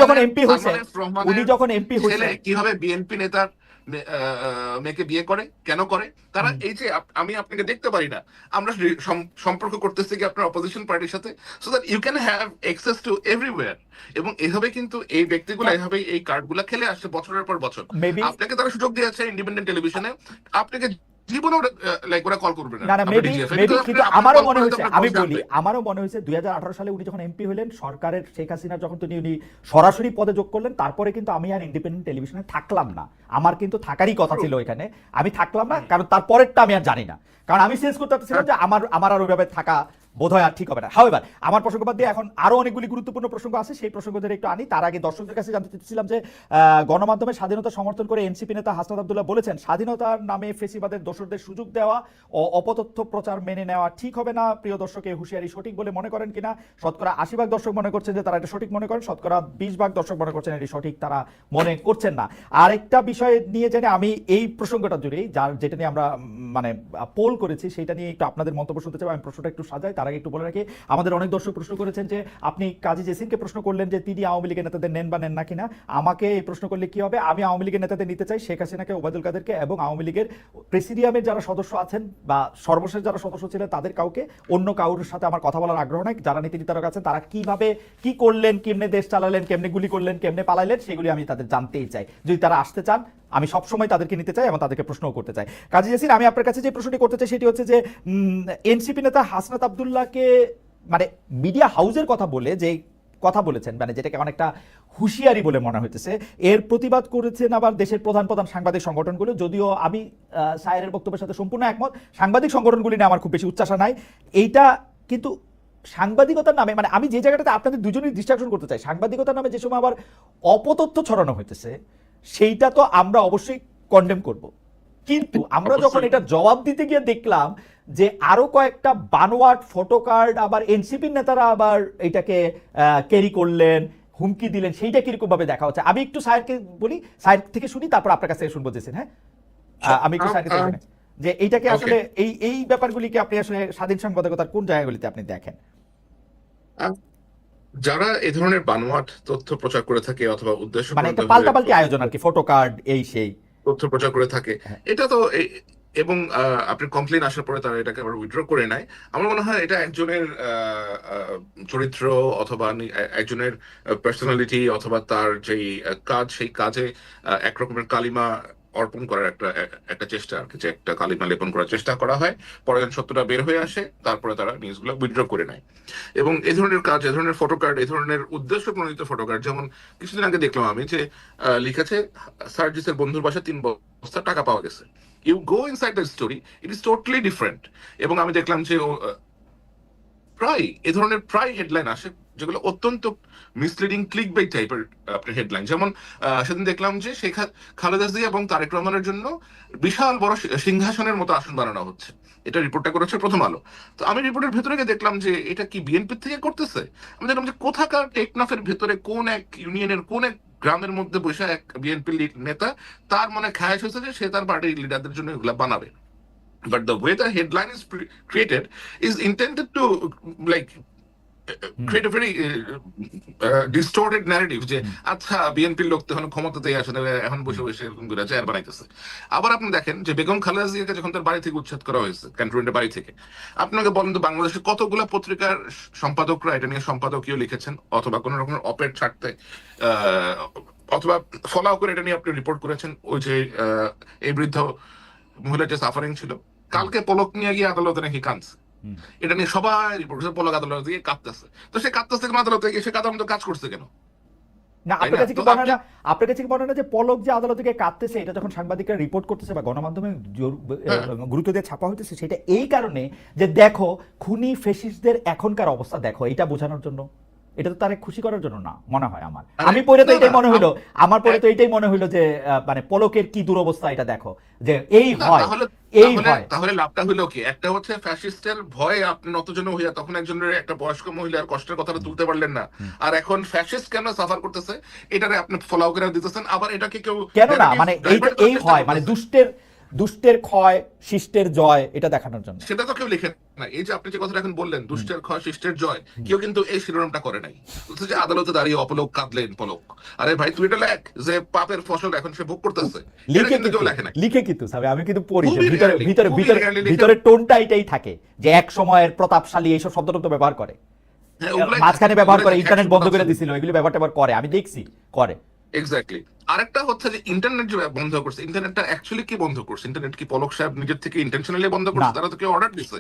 যখন এমপি হয়েছে, কিভাবে বিএনপি নেতার মেয়েকে বিয়ে করে, কেন করে তারা? এই যে আমি আপনাকে দেখতে পারি না, আমরা সম্পর্ক করতেছি কি আপনার অপোজিশন পার্টির সাথে, so that you can have access to everywhere. এবং এভাবে কিন্তু এই ব্যক্তিগুলো এভাবে এই কার্ডগুলো খেলে আসছে বছরের পর বছর। আপনাকে তারা সুযোগ দিয়েছে ইন্ডিপেন্ডেন্ট টেলিভিশনে, আপনাকে জীবনে ওরা কল করবে না। কিন্তু আমারও মনে হয়েছে, আমি বলি, আমারও মনে হয়েছে 2018 সালে উনি যখন এমপি হলেন, সরকারের শেখ হাসিনা যখন উনি সরাসরি পদে যোগ করলেন, তারপরে কিন্তু আমি আর ইন্ডিপেন্ডেন্ট টেলিভিশনে থাকলাম না। আমার কিন্তু থাকারই কথা ছিল এখানে, আমি থাকলাম না, কারণ তারপরেরটা আমি আর জানি না, কারণ আমি সেন্স করতে পারছিলাম যে আমার আর ওইভাবে থাকা বোধহয় আর ঠিক হবে না। হাওয়েভার আমার প্রসঙ্গ বাদ দিয়ে এখন আরো অনেকগুলি গুরুত্বপূর্ণ প্রসঙ্গ আছে, সেই প্রসঙ্গদের একটু আনি। তার আগে দর্শকদের কাছে জানতে চাচ্ছিলাম যে গণমাধ্যমের স্বাধীনতা সমর্থন করে এনসিপি নেতা হাসনাত আব্দুল্লাহ বলেছেন স্বাধীনতার নামে ফেসিবাদের দোসরদের সুযোগ দেওয়া ও অপতথ্য প্রচার মেনে নেওয়া ঠিক হবে না। প্রিয় দর্শক, এই হুঁশিয়ারি সঠিক বলে মনে করেন কিনা? শতকরা 80% দর্শক মনে করছেন যে তারা এটা সঠিক মনে করেন, শতকরা 20% দর্শক মনে করছেন এটি সঠিক তারা মনে করছেন না। আরেকটা বিষয় নিয়ে জানি আমি এই প্রসঙ্গটা জুড়েই, যেটা নিয়ে আমরা মানে পোল করেছি সেটা নিয়ে একটু আপনাদের মন্তব্য শুনতে চাই। আমি প্রশ্নটা একটু সাজাই, তার আগে একটু বলে রাখি আমাদের অনেক দর্শক প্রশ্ন করেছেন যে আপনি কাজী জেসিনকে প্রশ্ন করলেন যে তিনি আওয়ামী লীগের নেতাদের নেন বা নেন না কিনা। আমাকে এই প্রশ্ন করলে কি হবে? আমি আওয়ামী লীগের নেতাদের নিতে চাই, শেখ হাসিনাকে, ওবায়দুল কাদেরকে এবং আওয়ামী লীগের প্রেসিডিয়ামের যারা সদস্য আছেন বা সর্বশেষ যারা সদস্য ছিলেন তাদের কাউকে, অন্য কারোর সাথে আমার কথা বলার আগ্রহ নাই। যারা নীতি নির্ধারক আছেন তারা কিভাবে কি করলেন, কেমনে দেশ চালালেন, কেমনে গুলি করলেন, কেমনে পালাইলেন, সেগুলি আমি তাদের জানতেই চাই। যদি তারা আসতে চান আমি সবসময় তাদেরকে নিতে চাই এবং তাদেরকে প্রশ্নও করতে চাই। কাজী জেসিন, আমি আপনার কাছে যে প্রশ্নটি করতে চাই সেটি হচ্ছে যে এনসিপি নেতা হাসনাত আব্দুল্লাহকে মানে মিডিয়া হাউসের কথা বলে যে কথা বলেছেন, মানে যেটাকে অনেকটা হুঁশিয়ারি বলে মনে হইতেছে, এর প্রতিবাদ করেছেন আবার দেশের প্রধান প্রধান সাংবাদিক সংগঠনগুলো। যদিও আমি সায়েরের বক্তব্যের সাথে সম্পূর্ণ একমত, সাংবাদিক সংগঠনগুলি নিয়ে আমার খুব বেশি উচ্চাসা নাই। এইটা কিন্তু সাংবাদিকতার নামে, মানে আমি যে জায়গাটাতে আপনাদের দুজনেই ডিস্ট্রাকশন করতে চাই, সাংবাদিকতার নামে যে সময় আবার অপতথ্য ছড়ানো হইতেছে সেইটা তো আমরা অবশ্যই কন্ডেম করব। কিন্তু আমরা যখন এটা জবাব দিতে গিয়ে দেখলাম যে আরো কয়েকটা বানোয়াট ফটো কার্ড আবার এনসিপির নেতারা আবার এটাকে ক্যারি করলেন, হুমকি দিলেন, সেইটা কিরকম ভাবে দেখা হচ্ছে। আমি একটু সায়েরকে বলি, সায়ের থেকে শুনি, তারপর আপনার কাছে শুনবো জেসিন। হ্যাঁ, আমি একটু সায়ের থেকে শুনি যে এইটাকে আসলে এই ব্যাপারগুলিকে আপনি আসলে স্বাধীন সাংবাদিকতার কোন জায়গাগুলিতে আপনি দেখেন? যারা এই ধরনের বানোয়াট তথ্য প্রচার করে থাকে অথবা উদ্দেশ্য মানে একটা পাল্টাপাল্টি আয়োজন আর কি, ফটো কার্ড এই সেই তথ্য প্রচার করে থাকে, এটা তো এবং আপনি কমপ্লেন আসার পরে তারা এটাকে আবার উইথড্র করে নেয়। আমার মনে হয় এটা একজনের চরিত্র অথবা একজনের পার্সোনালিটি অথবা তার যেই কাজ, সেই কাজে একরকমের কালিমা অর্পণ করার একটা চেষ্টা আর কি, যে একটা কালিমা লেপন করার চেষ্টা করা হয়, পরে যখন সত্যটা বের হয়ে আসে তারপরে তারা নিউজগুলো উইথড্র করে নেয়। এবং এই ধরনের কাজ, এই ধরনের ফটো কার্ড, এই ধরনের উদ্দেশ্য প্রণোদিত ফটো কার্ড, যেমন কিছুদিন আগে দেখলাম আমি যে লিখেছে সার্জিসের বন্ধুর বাসায় 3 বস্তা টাকা পাওয়া গেছে। You go inside the story, it is totally different. এবং আমি দেখলাম যে প্রায় এ ধরনের প্রায় হেডলাইন আসে যেগুলো অত্যন্ত মিসলিডিং, ক্লিক বাই টাইপের আপনার হেডলাইন। যেমন সেদিন দেখলাম যে শেখ খালেদা জিয়া এবং তারেক রহমানের জন্য বিশাল বড় সিংহাসনের মতো আসন বানানো হচ্ছে, এটা রিপোর্টটা করেছে প্রথম আলো। তো আমি রিপোর্টের ভেতরে গিয়ে দেখলাম যে এটা কি বিএনপি থেকে করতেছে। আমি দেখলাম যে কোথাকার টেকনাফের ভেতরে কোন এক ইউনিয়নের কোন এক গ্রামের মধ্যে বসে এক বিএনপি নেতা, তার মনে খায়াস হয়েছে যে সে তার পার্টির লিডারদের জন্য এগুলা বানাবে। But the way the headline is created is intended to like create a very distorted narrative যে আচ্ছা বিএনপির লোক তখন ক্ষমতাতেই আসে, এখন বসে বসে এরকম করে চেয়ার বানাইতেছে। আবার আপনি দেখেন যে বেগম খালেদা জিয়াকে যখন তার বাড়ি থেকে উচ্ছেদ করা হয়েছে, ক্যান্টনমেন্টের বাড়ি থেকে, আপনাকে বলেন তো বাংলাদেশের কতগুলো পত্রিকার সম্পাদকরা এটা নিয়ে সম্পাদকীয় লিখেছেন অথবা কোন রকমের অপেড ছাড়তে অথবা ফলো করে এটা নিয়ে আপনি রিপোর্ট করেছেন। ওই যে এই বৃদ্ধ মহিলা যে সাফারিং ছিল, কালকে পলক নিয়ে গিয়ে আদালতে নাকি কাঁদছে, এটা নিয়ে সবাই রিপোর্ট করছে, পলক আদালতে গিয়ে কাঁদতেছে। তো সে কাঁদতেছে কেন আদালতে গিয়ে? সে কাঁদার মতো কাজ করছে কেন? না, আপনার কাছে কি মনে হয় না যে পলক যে আদালত থেকে কাঁদতেছে, এটা যখন সাংবাদিকরা রিপোর্ট করতেছে বা গণমাধ্যমে গুরুত্ব দিয়ে ছাপা হইতেছে, সেটা এই কারণে যে দেখো খুনি ফেসিস্টদের এখনকার অবস্থা দেখো, এটা বোঝানোর জন্য? এটা তো তারে খুশি করার জন্য না মনে হয় আমার। আমি পরে তো এটাই মনে হইলো, আমার পরে তো এটাই মনে হইলো যে মানে পলকের কি দুরবস্থা এটা দেখো, যে এই হয় এই হয়। তাহলে লাভটা হইলো কি? একটা হচ্ছে ফ্যাসিস্টের ভয়ে আপনি নতজন হইয়া তখন একজনের একটা বয়স্ক মহিলার কষ্টের কথাটা তুলতে পারলেন না, আর এখন ফ্যাসিস্ট কেন সাফার করতেছে এটারে আপনি ফলো করে দিতেছেন। আবার এটাকে কেউ কেন না, মানে এই হয় মানে দুষ্টের ক্ষয় শিষ্টের জয়, এটা দেখানোর জন্য। সেটা তো কেউ লিখে না। এই যে আপনি যে কথাটা এখন বললেন দুষ্টের ক্ষয় শিষ্টের জয়, কেউ কিন্তু এই শিরোনামটা করে নাই। বলছে যে আদালতে দাঁড়িয়ে অপলক কাঁদলেন পলক। আরে ভাই তুই এটা লেখ যে পাপের ফসল এখন সে ভোগ করতেছে, লিখে কিন্তু আমি কিন্তু পড়ি ভিতরে টোনটা এটাই থাকে যে এক সময়ের প্রতাপশালী এইসব শব্দটা তো ব্যবহার করে, মাঝখানে ব্যবহার করে, ইন্টারনেট বন্ধ করে দিছিল, এগুলো ব্যবহার করে, আমি দেখছি করে। এক্স্যাক্টলি। আরেকটা হচ্ছে যে ইন্টারনেট যে বন্ধ করছে, ইন্টারনেটটা অ্যাকচুয়ালি কি বন্ধ করছে? ইন্টারনেট কি পলক সাহেব নিজের থেকে ইন্টেনশনালি বন্ধ করছে? তারা তো কেউ অর্ডার দিছে।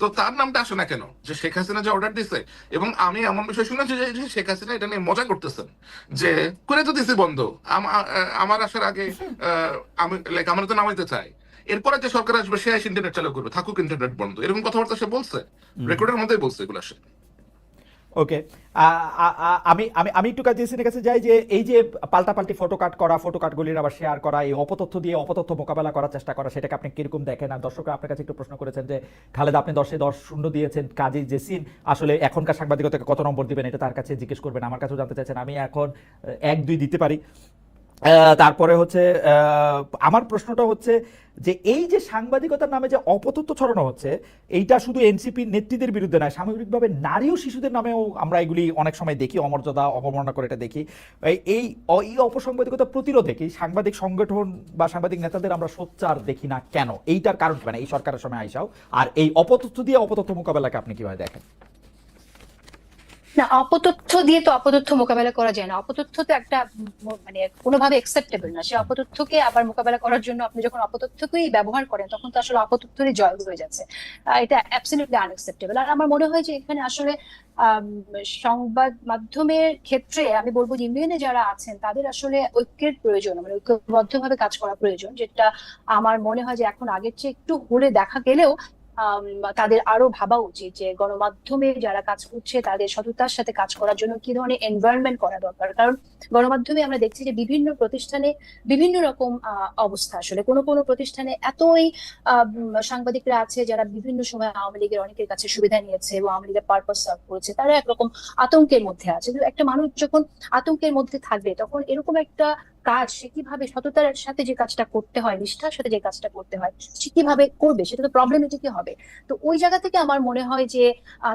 তো তার নামটা আসে না কেন? যে শেখ হাসিনা যে অর্ডার দিছে। এবং আমি এমন বিষয় শুনেছি যে শেখ হাসিনা এটা নিয়ে মজা করতেছেন যে করে তো দিছে বন্ধ, আমার আসার আগে আমি আমরা তো নামাইতে চাই। এরপরে যে সরকার আসবে সে এসে ইন্টারনেট চালু করবে, থাকুক ইন্টারনেট বন্ধ, এরকম কথাবার্তা সে বলছে, রেকর্ডের মধ্যেই বলছে এগুলো সে। ওকে, আমি আমি আমি একটু কাজের কাছে যাই যে এই যে পাল্টাপাল্টি ফটো করা, ফটো কাটগুলির আবার শেয়ার করা, এই অপতথ্য দিয়ে অপতথ্য মোকাবেলা করার চেষ্টা করা, সেটাকে আপনি কিরকম দেখেন? আর দর্শকরা আপনার কাছে একটু প্রশ্ন করেছেন যে খালেদা আপনি 10-10 দিয়েছেন, কাজী জেসিন আসলে এখনকার সাংবাদিকতাকে কত নম্বর দিবেন এটা তার কাছে জিজ্ঞেস করবেন, আমার কাছেও জানতে চাইছেন, আমি এখন 1-2 দিতে পারি। তারপরে হচ্ছে আমার প্রশ্নটা হচ্ছে যে এই যে সাংবাদিকতার নামে যে অপতথ্য ছড়ানো হচ্ছে, এইটা শুধু এনসিপি নেত্রীদের বিরুদ্ধে নয়, সামগ্রিকভাবে নারী ও শিশুদের নামেও আমরা এগুলি অনেক সময় দেখি, অমর্যাদা অবমাননা করে এটা দেখি। এই অপসাংবাদিকতা প্রতিরোধে কি সাংবাদিক সংগঠন বা সাংবাদিক নেতাদের আমরা সোচ্চার দেখি না কেন? এইটার কারণ কি, মানে এই সরকারের সময় আইসাও, আর এই অপতথ্য দিয়ে অপতথ্য মোকাবেলাকে আপনি কিভাবে দেখেন? না, অপতথ্য দিয়ে তো অপতথ্য মোকাবেলা করা যায় না। অপতথ্য তো একটা মানে কোনোভাবে অ্যাকসেপ্টেবল না। সে অপতথ্যকে আবার মোকাবেলা করার জন্য আপনি যখন অপতথ্যকেই ব্যবহার করেন তখন তো আসলে অপতথ্যেরই জয় হয়ে যাচ্ছে। এটা অ্যাবসলিউটলি আনএক্সেপ্টেবল। আর আমার মনে হয় যে এখানে আসলে আম, সংবাদ মাধ্যমের ক্ষেত্রে আমি বলবো যে ইউনিয়নে যারা আছেন তাদের আসলে ঐক্যের প্রয়োজন, মানে ঐক্যবদ্ধভাবে কাজ করা প্রয়োজন, যেটা আমার মনে হয় যে এখন আগের চেয়ে একটু হলে দেখা গেলেও তাদের আরো ভাবা উচিত যে গণমাধ্যমে যারা কাজ করছে তাদের সততার সাথে কাজ করার জন্য কি ধরনের এনভায়রনমেন্ট করা দরকার। কারণ গণমাধ্যমে আমরা দেখছি যে বিভিন্ন প্রতিষ্ঠানে বিভিন্ন রকম অবস্থা। আসলে কোনো কোনো প্রতিষ্ঠানে এতই সাংবাদিকরা আছে যারা বিভিন্ন সময় আওয়ামী লীগের অনেকের কাছে সুবিধা নিয়েছে এবং আওয়ামী লীগের পারপাস সার্ভ করেছে, তারা একরকম আতঙ্কের মধ্যে আছে। কিন্তু একটা মানুষ যখন আতঙ্কের মধ্যে থাকবে তখন এরকম একটা কাজ সে কিভাবে সততার সাথে যে কাজটা করতে হয়, নিষ্ঠার সাথে যে কাজটা করতে হয়, সে কিভাবে করবে, সেটা তো প্রবলেমেটিকই হবে। তো ওই জায়গা থেকে আমার মনে হয় যে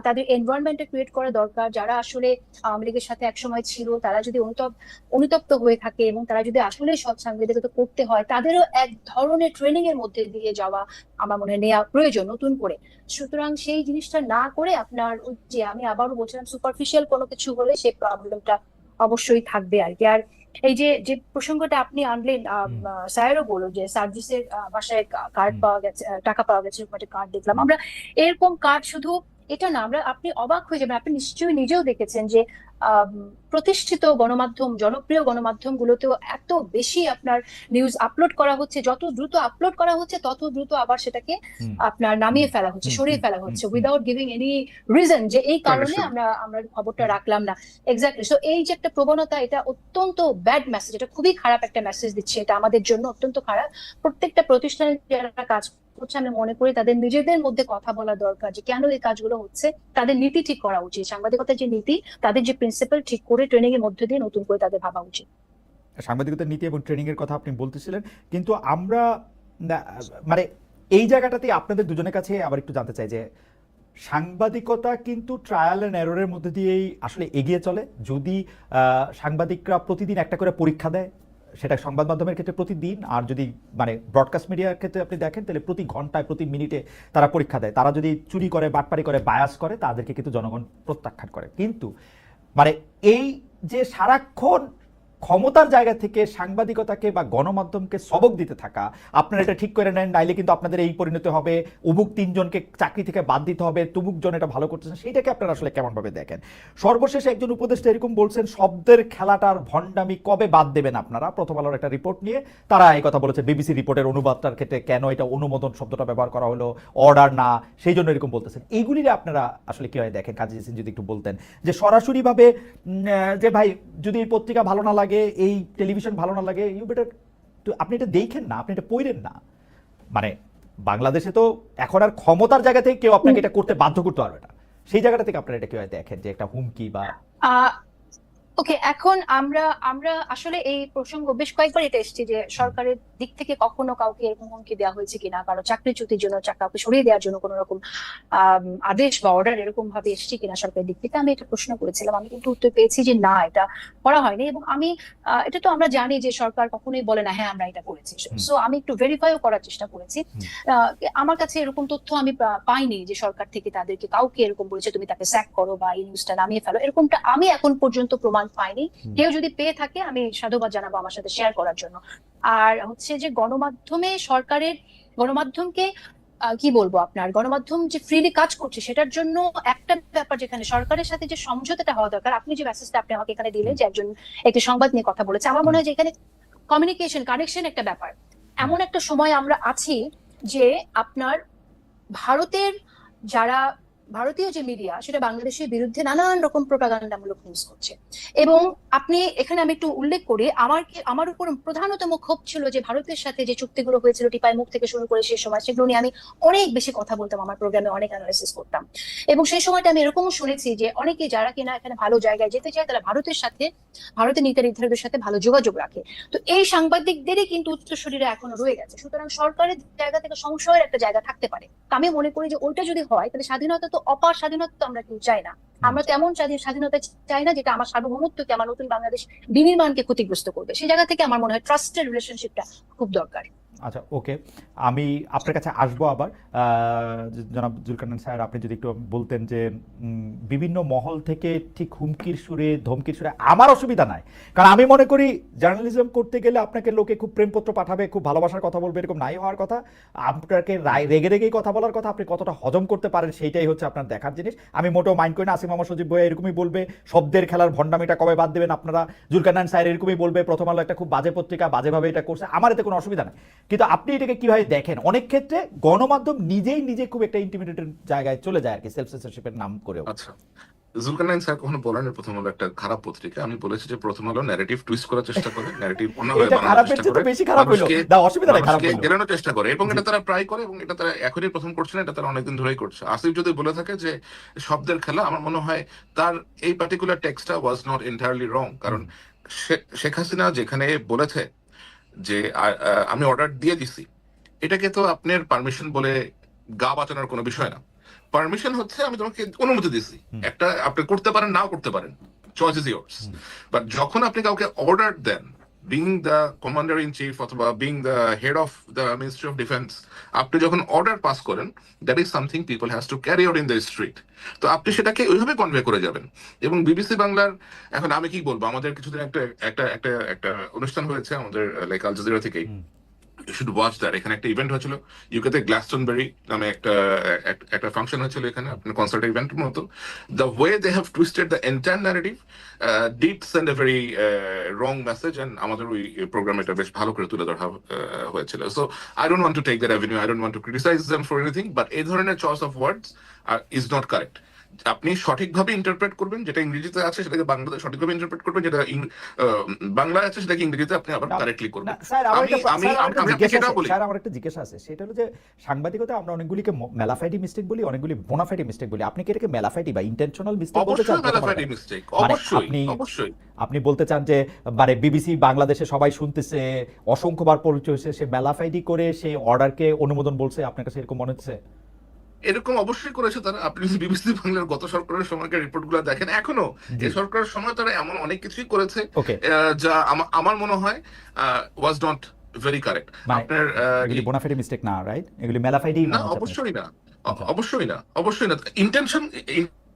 তাদের এনভায়রনমেন্টটা ক্রিয়েট করা দরকার। যারা আসলে আওয়ামী লীগের সাথে একসময় ছিল তারা যদি অনুতপ্ত হয়ে থাকে এবং তারা যদি আসলে সৎ সাংবাদিকতা করতে হয়, তাদেরও এক ধরনের ট্রেনিং এর মধ্যে দিয়ে যাওয়া আমার মনে হয় নেওয়া প্রয়োজন নতুন করে। সুতরাং সেই জিনিসটা না করে আপনার ওই যে আমি আবারও বলছিলাম সুপারফিশিয়াল কোনো কিছু হলে সেই প্রবলেমটা অবশ্যই থাকবে আর কি। আর এই যে যে প্রসঙ্গটা আপনি আনলেন, স্যারও বললো যে সার্জিসের বাসায় কার্ড পাওয়া গেছে, টাকা পাওয়া গেছে, এরকম একটা কার্ড দেখলাম আমরা। এরকম কার্ড শুধু এটা না, আমরা আপনি অবাক হয়ে যাবেন, আপনি নিশ্চয়ই নিজেও দেখেছেন যে প্রতিষ্ঠিত গণমাধ্যম, জনপ্রিয় গণমাধ্যম গুলোতেও এত বেশি আপনার নিউজ আপলোড করা হচ্ছে, যত দ্রুত আপলোড করা হচ্ছে তত দ্রুত আবার সেটাকে আপনার নামিয়ে ফেলা হচ্ছে, সরিয়ে ফেলা হচ্ছে উইদাউট গিভিং এনি রিজন যে এই কারণে আমরা আমরা খবরটা রাখলাম না। এক্স্যাক্টলি। সো এই যে একটা প্রবণতা, এটা অত্যন্ত ব্যাড মেসেজ, এটা খুবই খারাপ একটা মেসেজ দিচ্ছে, এটা আমাদের জন্য অত্যন্ত খারাপ। প্রত্যেকটা প্রতিষ্ঠানে যারা কাজ করছে আমি মনে করি তাদের নিজেদের মধ্যে কথা বলা দরকার যে কেন এই কাজগুলো হচ্ছে, তাদের নীতি ঠিক করা উচিত, সাংবাদিকতার যে নীতি তাদের যে প্রিন্সিপাল ঠিক করে ট্রেনিং এর মধ্যে দিয়ে নতুন করে তাদের ভাবা উচিত। সাংবাদিকতার নীতি এবং ট্রেনিং এর কথা আপনি বলতেছিলেন, কিন্তু আমরা মানে এই জায়গাটাতে আপনাদের দুজনের কাছে আবার একটু জানতে চাই যে সাংবাদিকতা কিন্তু ট্রায়াল এন্ড এররের মধ্যে দিয়েই আসলে এগিয়ে চলে। যদি সাংবাদিকরা প্রতিদিন একটা করে পরীক্ষা দেয়, সেটা সংবাদ মাধ্যমের ক্ষেত্রে প্রতিদিন, আর যদি মানে ব্রডকাস্ট মিডিয়ার ক্ষেত্রে আপনি দেখেন তাহলে প্রতি ঘন্টায় প্রতি মিনিটে তারা পরীক্ষা দেয়। তারা যদি চুরি করে, বাটপারি করে, বায়াস করে, তাদেরকে কিন্তু জনগণ প্রত্যাখ্যান করে। কিন্তু মানে এই যে সারাক্ষণ ক্ষমতার জায়গা থেকে সাংবাদিকতাকে বা গণমাধ্যমকে সবক দিতে থাকা, আপনারা এটা ঠিক করে নেন নাইলে কিন্তু আপনাদের এই পরিণতি হবে, উমুক 3 জনকে চাকরি থেকে বাদ দিতে হবে, তুমুক জন এটা ভালো করতেছেন, সেইটাকে আপনারা আসলে কেমন ভাবে দেখেন? সর্বশেষে একজন উপদেষ্টা এরকম বলছেন, শব্দের খেলাটার ভণ্ডামি কবে বাদ দেবেন আপনারা? প্রথম আলোর একটা রিপোর্ট নিয়ে তারা এই কথা বলেছে, বিবিসি রিপোর্টের অনুবাদটার ক্ষেত্রে কেন এটা অনুমোদন শব্দটা ব্যবহার করা হলো, অর্ডার না, সেই জন্য এরকম বলতেছেন। এইগুলিরে আপনারা আসলে কিভাবে দেখেন? কাজী জেসিন যদি একটু বলতেন যে সরাসরি ভাবে যে ভাই যদি এই পত্রিকা ভালো না লাগে, এই টেলিভিশন ভালো না লাগে, ইউ বেটার আপনি এটা দেখেন না, আপনি এটা পড়েন না। মানে বাংলাদেশে তো এখন আর ক্ষমতার জায়গা থেকে কেউ আপনাকে এটা করতে বাধ্য করতে পারবে না। সেই জায়গাটা থেকে আপনারা এটা কিভাবে দেখেন যে একটা হুমকি বা ওকে, এখন আমরা আমরা আসলে এই প্রসঙ্গ বেশ কয়েকবার এটা এসেছে যে সরকারের দিক থেকে কখনো কাউকে এরকম হুমকি দেওয়া হয়েছে কিনা, কারো চাকরিচ্যুতির জন্য, কাউকে সরিয়ে দেওয়ার জন্য কোন রকম আদেশ বা অর্ডার এরকম ভাবে এসেছে কিনা সরকারের দিক থেকে, আমি এটা প্রশ্ন করেছিলাম। আমি কিন্তু উত্তর পেয়েছি যে না, এটা করা হয়নি। এবং আমি এটা তো আমরা জানি যে সরকার কখনোই বলে না হ্যাঁ আমরা এটা করেছি। সো আমি একটু ভেরিফাইও করার চেষ্টা করেছি। আমার কাছে এরকম তথ্য আমি পাইনি যে সরকার থেকে তাদেরকে কাউকে এরকম বলেছে তুমি তাকে স্যাক করো বা এই নিউজটা নামিয়ে ফেলো, এরকমটা আমি এখন পর্যন্ত প্রমাণ পাইনি। কেউ যদি পেয়ে থাকে আমি সাধুবাদ জানাবো আমার সাথে শেয়ার করার জন্য। আর হচ্ছে যে গণমাধ্যমে সরকারের গণমাধ্যমকে কি বলবো, আপনার গণমাধ্যম যে ফ্রিলি কাজ করছে সেটার জন্য একটা ব্যাপার যেখানে সরকারের সাথে যে সমঝোতাটা হওয়া দরকার, আপনি যে মেসেজটা আপনি আমাকে এখানে দিলেন যে একজন একটি সংবাদ নিয়ে কথা বলেছে, আমার মনে হয় যে এখানে কমিউনিকেশন, কানেকশন একটা ব্যাপার। এমন একটা সময় আমরা আছি যে আপনার ভারতের যারা ভারতীয় যে মিডিয়া সেটা বাংলাদেশের বিরুদ্ধে নানান রকম প্রোপাগান্ডামূলক নিউজ করছে। এবং আপনি এখানে আমি একটু উল্লেখ করি, আমার উপর প্রধানতম ক্ষোভ ছিল যে ভারতের সাথে যে চুক্তিগুলো হয়েছিল টিপাই মুখ থেকে শুরু করে সেই সময়, সেগুলো নিয়ে আমি অনেক বেশি কথা বলতাম, আমার প্রোগ্রামে অনেক অ্যানালাইসিস করতাম। এবং সেই সময়টা আমি এরকমও শুনেছি যে অনেকে যারা কিনা এখানে ভালো জায়গায় যেতে চায় তারা ভারতের নীতি নির্ধারকদের সাথে ভালো যোগাযোগ রাখে। তো এই সাংবাদিকদেরই কিন্তু উত্তরসূরিরা এখনো রয়ে গেছে। সুতরাং সরকারের জায়গা থেকে সংশয়ের একটা জায়গা থাকতে পারে। আমি মনে করি যে ওইটা যদি হয় তাহলে স্বাধীনতা তো অপার স্বাধীনতা তো আমরা কেউ চাই না। আমরা তেমন স্বাধীনতা চাই না যেটা আমার সার্বভৌমত্বকে, আমার নতুন বাংলাদেশ বিনির্মাণকে ক্ষতিগ্রস্ত করবে। সেই জায়গা থেকে আমার মনে হয় ট্রাস্টের রিলেশনশিপটা খুব দরকার। আচ্ছা, ওকে, আমি আপনার কাছে আসবো আবার। জনাব জুলকারনাইন স্যার, আপনি যদি একটু বলতেন যে বিভিন্ন মহল থেকে ঠিক হুমকির সুরে ধমকির সুরে আমার অসুবিধা নাই, কারণ আমি মনে করি জার্নালিজম করতে গেলে আপনাকে লোকে খুব প্রেমপত্র পাঠাবে, খুব ভালোবাসার কথা বলবে, এরকম নাই হওয়ার কথা। আপনাকে রেগে রেগেই কথা বলার কথা, আপনি কতটা হজম করতে পারেন সেইটাই হচ্ছে আপনার দেখার জিনিস। আমি মোটেও মাইন্ড করি না। আসিফ মাহমুদ সজীব ভাই এরকমই বলবে, শব্দের খেলার ভণ্ডামিটা কবে বাদ দেবেন আপনারা। জুলকারনাইন স্যার এরকমই বলবে, প্রথম আলো একটা খুব বাজে পত্রিকা, বাজেভাবে এটা করছে, আমার এতে কোনো অসুবিধা নাই। কিন্তু আপনি এটাকে কিভাবে দেখেন? অনেক ক্ষেত্রে গণমাধ্যম নিজে খুব একটা ইন্টিমিডেটেড জায়গায় চলে যায় আর কি, সেলফ সেন্সরশিপের নাম করেও। আচ্ছা, জুলকারনাইন স্যার কখনো বলেন প্রথম আলো একটা খারাপ পত্রিকা। আমি বলেছি যে প্রথম আলো ন্যারেটিভ টুইস্ট করার চেষ্টা করে, ন্যারেটিভ অন্যভাবে এটা বানানোর খারাপের চেষ্টা চেয়ে তো করে, বেশি খারাপ হইলো, না অসুবিধা নাই, খারাপ মানুষকে হইলো। গেলানোর চেষ্টা করে, এবং এটা তারা প্রায় করে, এবং এটা তারা এখনই প্রথম করছে না, এটা তারা অনেকদিন ধরেই করছে। আসিফ যদি বলে থাকে যে শব্দের খেলা, আমার মনে হয় তার এই পার্টিকুলার টেক্সটটা ওয়াজ নট এন্টায়ারলি রং। কারণ শেখ হাসিনা যেখানে বলেছে যে আমি অর্ডার দিয়ে দিছি, এটাকে তো আপনার পারমিশন বলে গা বাঁচানোর কোনো বিষয় না। পারমিশন হচ্ছে আমি তোমাকে অনুমতি দিছি, একটা আপনি করতে পারেন, নাও করতে পারেন, চয়েস ইজ ইয়ার্স। বাট যখন আপনি কাউকে অর্ডার দেন, being the commander in chief অথবা being the head of the ministry of defence, আপনি যখন অর্ডার পাস করেন, that is something people has to carry out in the street. তো আপনি সেটাকে ওইভাবে কনভে করে যাবেন। এবং বিবিসি বাংলার, এখন আমি কি বলবো, আমাদের কিছুদিন একটা একটা একটা একটা অনুষ্ঠান হয়েছে আমাদের লাইক আল জাজিরা থেকেই, you should watch that. এখানে একটা ইভেন্ট হয়েছিল ইউকেতে, গ্লাসটনবেরি নামে একটা ফাংশন হয়েছিল এখানে, আপনার কনসার্ট ইভেন্টের মতো। The way they have twisted the entire narrative did send a very wrong message, and আমাদের ওই প্রোগ্রামে এটা বেশ ভালো করে তুলে ধরা হয়েছিল। So I don't want to take that avenue, I don't want to criticize them for anything, but এই ধরনের choice of words is not correct. আপনি সঠিকভাবে ইন্টারপ্রেট করবেন, যেটা ইংরেজিতে আছে সেটাকে বাংলাতে সঠিকভাবে ইন্টারপ্রেট করবেন, যেটা বাংলায় আছে সেটাকে ইংরেজিতে আপনি আবার কারেক্টলি করবেন। আমার একটা জিজ্ঞাসা আছে, সেটা হলো যে সাংবাদিকতা আমরা অনেকগুলিকে মেলাফাইডি মিস্টেক বলি, অনেকগুলি বোনাফাইডি মিস্টেক বলি। আপনি কি এটাকে মেলাফাইডি বা ইন্টেনশনাল মিস্টেক বলতে চান? অবশ্যই আপনি বলতে চান যে মানে বিবিসি বাংলাদেশে সবাই শুনতেছে, অসংখ্যবার পরিচয় হয়েছে, সে মেলাফাইডি করে সেই অর্ডারকে অনুমোদন বলছে, আপনার কাছে এরকম মনে হচ্ছে? এরকম অবশ্যই করেছে তারা। আপনি যদি বিবিসি বাংলার গত সরকারের সময়কার রিপোর্টগুলো দেখেন, এখনো এই সরকারের সময় তারা এমন অনেক কিছুই করেছে যা আমার মনে হয় ওয়াজ নট ভেরি কারেক্ট। আপনার এগুলি বোনাফাইডি মিস্টেক না, রাইট? এগুলি মেলাফাইডি না, অবশ্যই না, অবশ্যই না।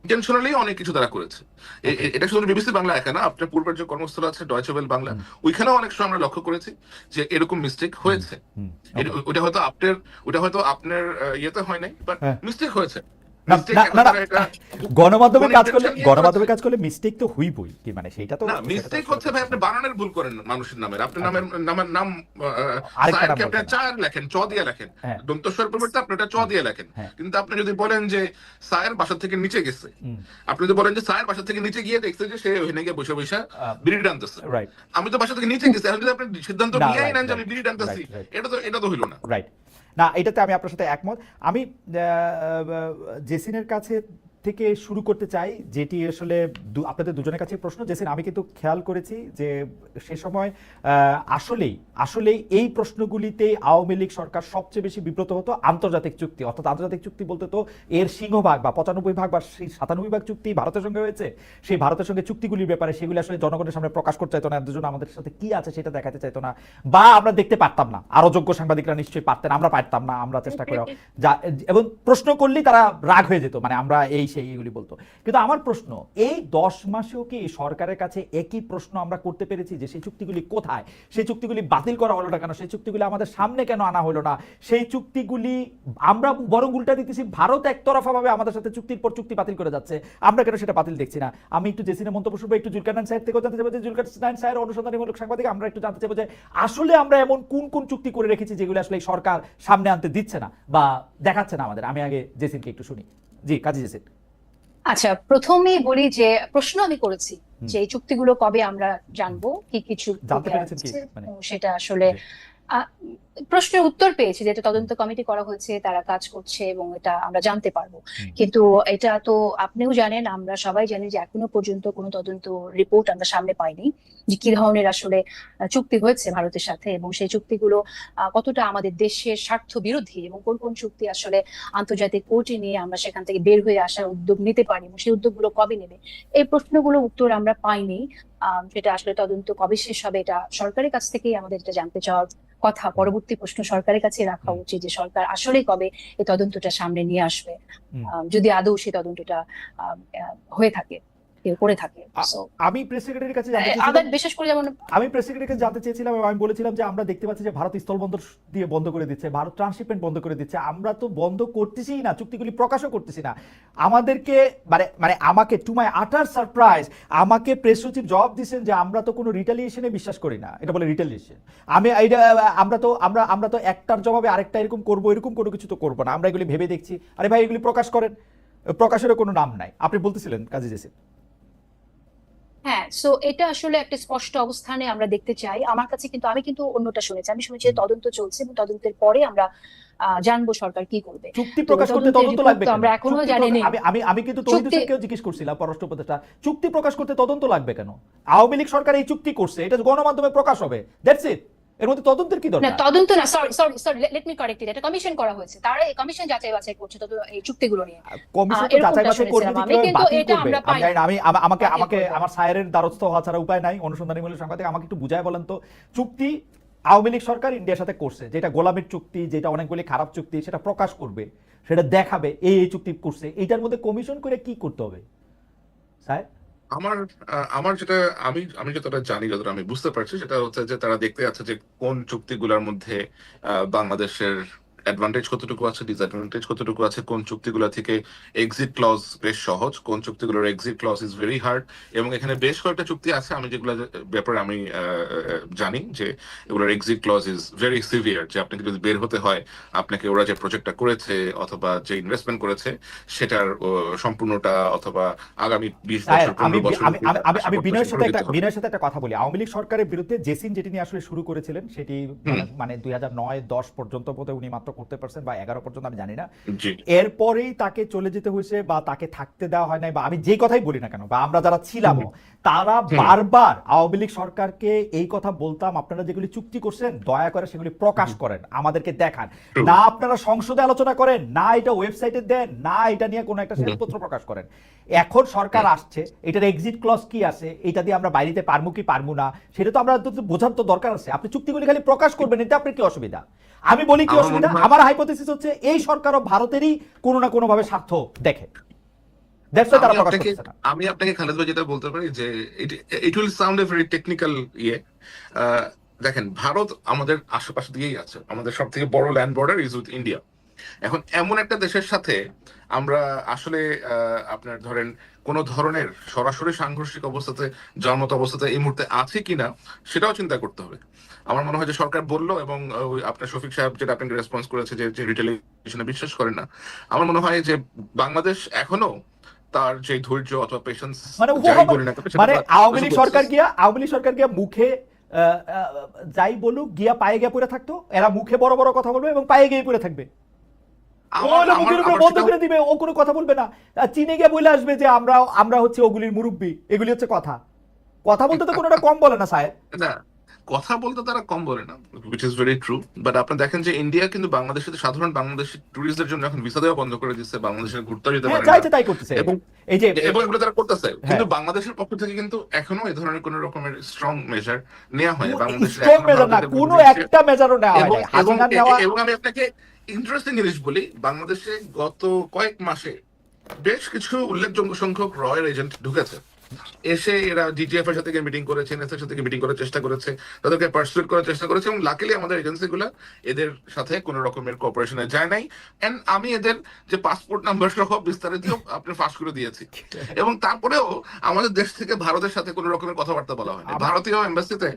ইন্টেনশনালি অনেক কিছু তারা করেছে। এটা শুধু বিবিসি বাংলা একা না, আপনার পূর্বের যে কর্মস্থল আছে ডয়চে ওয়েল বাংলা, ওইখানেও অনেক সময় আমরা লক্ষ্য করেছি যে এরকম মিস্টেক হয়েছে। ওটা হয়তো আপনার ইয়েতে হয় নাই, বাট মিস্টেক হয়েছে। গণমাধ্যমে কাজ করলে মিস্টেক তো হইবই, কি মানে সেটা তো মিস্টেক হচ্ছে ভাই, আপনি বানানের ভুল করেন মানুষের নামের, আপনার নাম সায়েরকে আপনি চায়ের লেখেন, চ দিয়ে লেখেন, দন্তস্বর পরিবর্তে আপনি এটা চ দিয়ে লেখেন। কিন্তু আপনি যদি বলেন যে সায়ের বাসা থেকে নিচে গেছে, আপনি যদি বলেন যে সায়ের বাসা থেকে নিচে গিয়ে দেখছে যে সে ওখানে গিয়ে বসে বসে বিড়ি টানতেছে, আমি তো বাসা থেকে নিচে গেছি, এখন যদি আপনি সিদ্ধান্ত নিয়েই নেন যে আমি বিড়ি টানতেছি, এটা তো হইল না, রাইট? না, এটাতে আমি আপনার সাথে একমত। আমি জেসিনের কাছে থেকে শুরু করতে চাই, যেটি আসলে আপনাদের দুজনের কাছে প্রশ্ন। জেসিন, আমি কিন্তু খেয়াল করেছি যে সে সময় আসলেই এই প্রশ্নগুলিতে আওয়ামী লীগ সরকার সবচেয়ে বেশি বিব্রত হতো। আন্তর্জাতিক চুক্তি, অর্থাৎ আন্তর্জাতিক চুক্তি বলতে তো এর সিংহভাগ বা 95% বা 97% চুক্তি ভারতের সঙ্গে হয়েছে। সেই ভারতের সঙ্গে চুক্তিগুলির ব্যাপারে সেগুলি আসলে জনগণের সামনে প্রকাশ করতে চাইতো না, দুজন আমাদের সাথে কি আছে সেটা দেখাতে চাইতো না, বা আমরা দেখতে পারতাম না। আরো যোগ্য সাংবাদিকরা নিশ্চয়ই পারতেন, আমরা পারতাম না, আমরা চেষ্টা করে এবং প্রশ্ন করলেই তারা রাগ হয়ে যেত, মানে আমরা এই সেই এগুলি বলতো। কিন্তু আমার প্রশ্ন, এই 10 মাসেও কি সরকারের কাছে একই প্রশ্ন আমরা করতে পেরেছি যে সেই চুক্তিগুলি কোথায়, সেই চুক্তিগুলি বাতিল করা হলো না কেন, সেই চুক্তিগুলি আমাদের সামনে কেন আনা হলো না? সেই চুক্তিগুলি আমরা বরং উল্টা দিতেছি, ভারত একতরফাভাবে আমাদের সাথে চুক্তির পর চুক্তি বাতিল করে যাচ্ছে, আমরা কেন সেটা বাতিল দেখছি না? আমি একটু জেসিনের মন্তব্য শুনবো, একটু জুলকারনাইন সাহেব থেকেও জানতে চাইবো যে জুলকারনাইন সাহেব অনুসন্ধানীমূলক সাংবাদিক, আমরা একটু জানতে চাইবো যে আসলে আমরা এমন কোন কোন চুক্তি করে রেখেছি যেগুলো আসলে এই সরকার সামনে আনতে দিচ্ছে না বা দেখাচ্ছে না আমাদের। আমি আগে জেসিনকে একটু শুনি। জি, কাজী জেসিন। আচ্ছা, প্রথমেই বলি যে প্রশ্ন আমি করেছি যে এই চুক্তিগুলো কবে আমরা জানবো, কি কি চুক্তি জানতে পেরেছেন কি? আছে, মানে সেটা আসলে আহ, প্রশ্নের উত্তর পেয়েছি, যেটা তদন্ত কমিটি করা হয়েছে, তারা কাজ করছে এবং এটা আমরা জানতে পারবো। কিন্তু এটা তো আপনিও জানেন, আমরা সবাই জানি যে এখনো পর্যন্ত কোনো তদন্ত রিপোর্ট আমরা সামনে পাইনি যে কি ধরনের আসলে চুক্তি হয়েছে ভারতের সাথে, এবং সেই চুক্তিগুলো কতটা আমাদের দেশের স্বার্থ বিরোধী, এবং কোন কোন চুক্তি আসলে আন্তর্জাতিক কোর্টে নিয়ে আমরা সেখান থেকে বের হয়ে আসার উদ্যোগ নিতে পারি, এবং সেই উদ্যোগগুলো কবে নেবে, এই প্রশ্নগুলোর উত্তর আমরা পাইনি। সেটা আসলে তদন্ত কবে শেষ হবে এটা সরকারের কাছ থেকেই আমাদের এটা জানতে চাওয়ার কথা। পরবর্তী প্রশ্ন সরকারের কাছে রাখা উচিত যে সরকার আসলে কবে এই তদন্তটা সামনে নিয়ে আসবে, যদি আদৌ সেই তদন্তটা হয়ে থাকে, কেউ করে থাকে। আমি প্রেস সেক্রেটারির কাছে জানতে আবার চেয়েছিলাম, বিশেষ করে যেমন আমি প্রেস সেক্রেটারিকে জানতে চেয়েছিলাম এবং আমি বলেছিলাম যে আমরা দেখতে পাচ্ছি যে ভারত স্থলবন্দর দিয়ে বন্ধ করে দিচ্ছে, ভারত ট্রান্সশিপমেন্ট বন্ধ করে দিচ্ছে, আমরা তো বন্ধ করতেছি না, চুক্তিগুলি প্রকাশও করতেছি না। আমাদেরকে মানে মানে আমাকে টু মাই আটার সারপ্রাইজ আমাকে প্রেস সচিব জবাব দিচ্ছেন যে আমরা তো কোনো রিটালিয়েশনে বিশ্বাস করি না, এটা বলে রিটালিয়েশন। আমি এইটা আমরা তো একটার জবাবে আরেকটা এরকম করবো, এরকম কোনো কিছু তো করবো না, আমরা এগুলি ভেবে দেখছি। আরে ভাই, এগুলি প্রকাশ করেন, প্রকাশেরও কোনো নাম নাই। আপনি বলতেছিলেন কাজী জেসিন। হ্যাঁ, সো এটা আসলে একটা স্পষ্ট অবস্থানে আমরা দেখতে চাই। আমার কাছে কিন্তু আমি কিন্তু অন্যটা শুনেছি, আমি শুনেছি যে তদন্ত চলছে এবং তদন্তের পরে আমরা জানবো সরকার কি করবে। চুক্তি প্রকাশ করতে তদন্ত লাগবে কেন? আমরা এখনো জানি না। আমি কিন্তু তহিদ হোসেনকেও জিজ্ঞেস করছিলাম, পররাষ্ট্র উপদেষ্টা, চুক্তি প্রকাশ করতে তদন্ত লাগবে কেন? আওয়ামী লীগ সরকার এই চুক্তি করছে, এটা গণমাধ্যমে প্রকাশ হবে, দ্যাটস ইট। এর মধ্যে তদন্তের কি না, দরকার? তদন্ত না, sorry, let me correct it, এটা কমিশন করা হয়েছে, তারা এই কমিশন যাচাই বাছাই করছে এই চুক্তিগুলো নিয়ে। কমিশন তো যাচাই বাছাই করবে, কিন্তু এটা আমরা পাই। আমি আমাকে আমার সায়েরের দ্বারস্থ হওয়া ছাড়া উপায় নাই। অনুসন্ধানীমূলক সাংবাদিক, আমাকে একটু বুঝায় বলেন তো, চুক্তি আওয়ামী লীগ সরকার ইন্ডিয়ার সাথে করছে, যেটা গোলামির চুক্তি, যেটা অনেকগুলি খারাপ চুক্তি, সেটা প্রকাশ করবে, সেটা দেখাবে এই চুক্তি করছে, এইটার মধ্যে কমিশন করে কি করতে হবে স্যার? আমার আমার যেটা আমি যতটা জানি, যতটা আমি বুঝতে পারছি, সেটা হচ্ছে যে তারা দেখতে যাচ্ছে যে কোন চুক্তিগুলোর মধ্যে বাংলাদেশের অ্যাডভান্টেজ কতটুকু আছে, ডিসঅ্যাডভান্টেজ কতটুকু আছে, কোন চুক্তিগুলো থেকে এক্সিট ক্লজ বেশ সহজ, কোন চুক্তিগুলোর exit clause is very hard. এবং এখানে বেশ কয়েকটা চুক্তি আছে আমি যেগুলো ব্যাপারে আমি জানি যে এগুলোর exit clause is very severe, যে আপনাকে যদি বের হতে হয়, আপনাকে ওরা যে প্রজেক্টটা করেছে অথবা যে ইনভেস্টমেন্ট করেছে সেটার সম্পূর্ণটা অথবা আগামী 20 বছর 15 বছর আমি বিনয়ের সাথে একটা কথা বলি। আওয়ামী লীগ সরকারের বিরুদ্ধে জেসিন যেটি নিয়ে আসলে শুরু করেছিলেন, সেটি মানে 2009-10 পর্যন্ত বোধহয় উনি মাত্র করতে পারছেন, বা 11 পর্যন্ত, আমি জানি না। এরপরেই তাকে চলে যেতে হয়েছে বা তাকে থাকতে দেওয়া হয় নাই, বা আমি যে কথাই বলি না কেন, বা আমরা যারা ছিলাম তারা বারবার আওয়ামী লীগ সরকারকে এই কথা বলতাম, আপনারা যেগুলি চুক্তি করছেন দয়া করে সেগুলি প্রকাশ করেন, আমাদেরকে দেখান না। আপনারা সংসদে আলোচনা করেন না, এটা ওয়েবসাইটে দেন না, এটা নিয়ে কোনো একটা শ্বেতপত্র প্রকাশ করেন। এখন সরকার আসছে, এটার এক্সিট ক্লজ কি আছে, এটা দিয়ে আমরা বাইরেতে পারবো কি পারবো না, সেটা তো আমরা বোঝার তো দরকার আছে। আপনি চুক্তিগুলি খালি প্রকাশ করবেন, এতে আপনার কি অসুবিধা? আমি বলি কি অসুবিধা? আমার হাইপোথেসিস হচ্ছে এই সরকারও ভারতেরই কোনো না কোনো ভাবে স্বার্থ দেখে। আমি আপনাকে খালেদ ভাই যেটা বলতে পারি যে it will sound a very technical ইয়ে। দেখেন, ভারত আমাদের আশেপাশে দিয়েই আছে, আমাদের সব থেকে বড় land border is with India. এখন এমন একটা দেশের সাথে আমরা আসলে আপনার ধরেন কোন ধরনের সরাসরি সাংঘর্ষিক অবস্থাতে যাওয়ার মতো অবস্থাতে এই মুহূর্তে আছে কিনা সেটাও চিন্তা করতে হবে। আমার মনে হয় যে সরকার বললো, এবং আপনার শফিক সাহেব যেটা আপনাকে রেসপন্স করেছে যে রিটেলিয়েশনে বিশ্বাস করে না, আমার মনে হয় যে বাংলাদেশ এখনো তার যে ধৈর্য অথবা পেশেন্স, মানে আওয়ামী লীগ সরকার গিয়া মুখে যাই বলুক, গিয়া পায়ে গিয়ে পড়ে থাকতো, এরা মুখে বড় বড় কথা বলবে এবং পায়ে গিয়ে পড়ে থাকবে, মুখের উপরে বন্ধ করে দিবে, ও কোনো কথা বলবে না। চীনে গিয়ে বলে আসবে যে আমরা হচ্ছে ওগুলির মুরব্বী, এগুলি হচ্ছে কথা বলতে তো কোনোটা কম বলে না সাহেব। কথা বলতে তারা কম বলে না, which is very true, but আপনি দেখেন যে ইন্ডিয়া কিন্তু বাংলাদেশের সাধারণ বাংলাদেশি টুরিস্টদের জন্য এখন ভিসা দেওয়া বন্ধ করে দিচ্ছে, বাংলাদেশের ঘুরতে যেতে পারে না, তাই করতেছে, এবং এগুলো তারা করতেছে। কিন্তু বাংলাদেশের পক্ষ থেকে কিন্তু এখনো এই ধরনের কোন রকমের স্ট্রং মেজার নেওয়া হয় বাংলাদেশের, কোনো একটা মেজারও নেওয়া হয় না। এবং আমি আপনাকে ইন্টারেস্টিং জিনিস বলি, বাংলাদেশে গত কয়েক মাসে বেশ কিছু উল্লেখযোগ্য সংখ্যক রয়ের এজেন্ট ঢুকেছে, এসে এরা ডিটিএফ এর সাথে মিটিং করেছে, এনএস এর সাথে মিটিং করার চেষ্টা করেছে, তাদেরকে পার্সুয়েট করার চেষ্টা করেছে, এবং লাকিলি আমাদের এজেন্সিগুলো এদের সাথে কোনো রকমের কোঅপারেশনে যায় নাই। এন্ড আমি এদের যে পাসপোর্ট নাম্বার সহ বিস্তারিত আপনি ফাঁস করে দিয়েছি, এবং তারপরেও আমাদের দেশ থেকে ভারতের সাথে কোনো রকমের কথাবার্তা বলা হয়নি। ভারতীয় এম্বাসিতে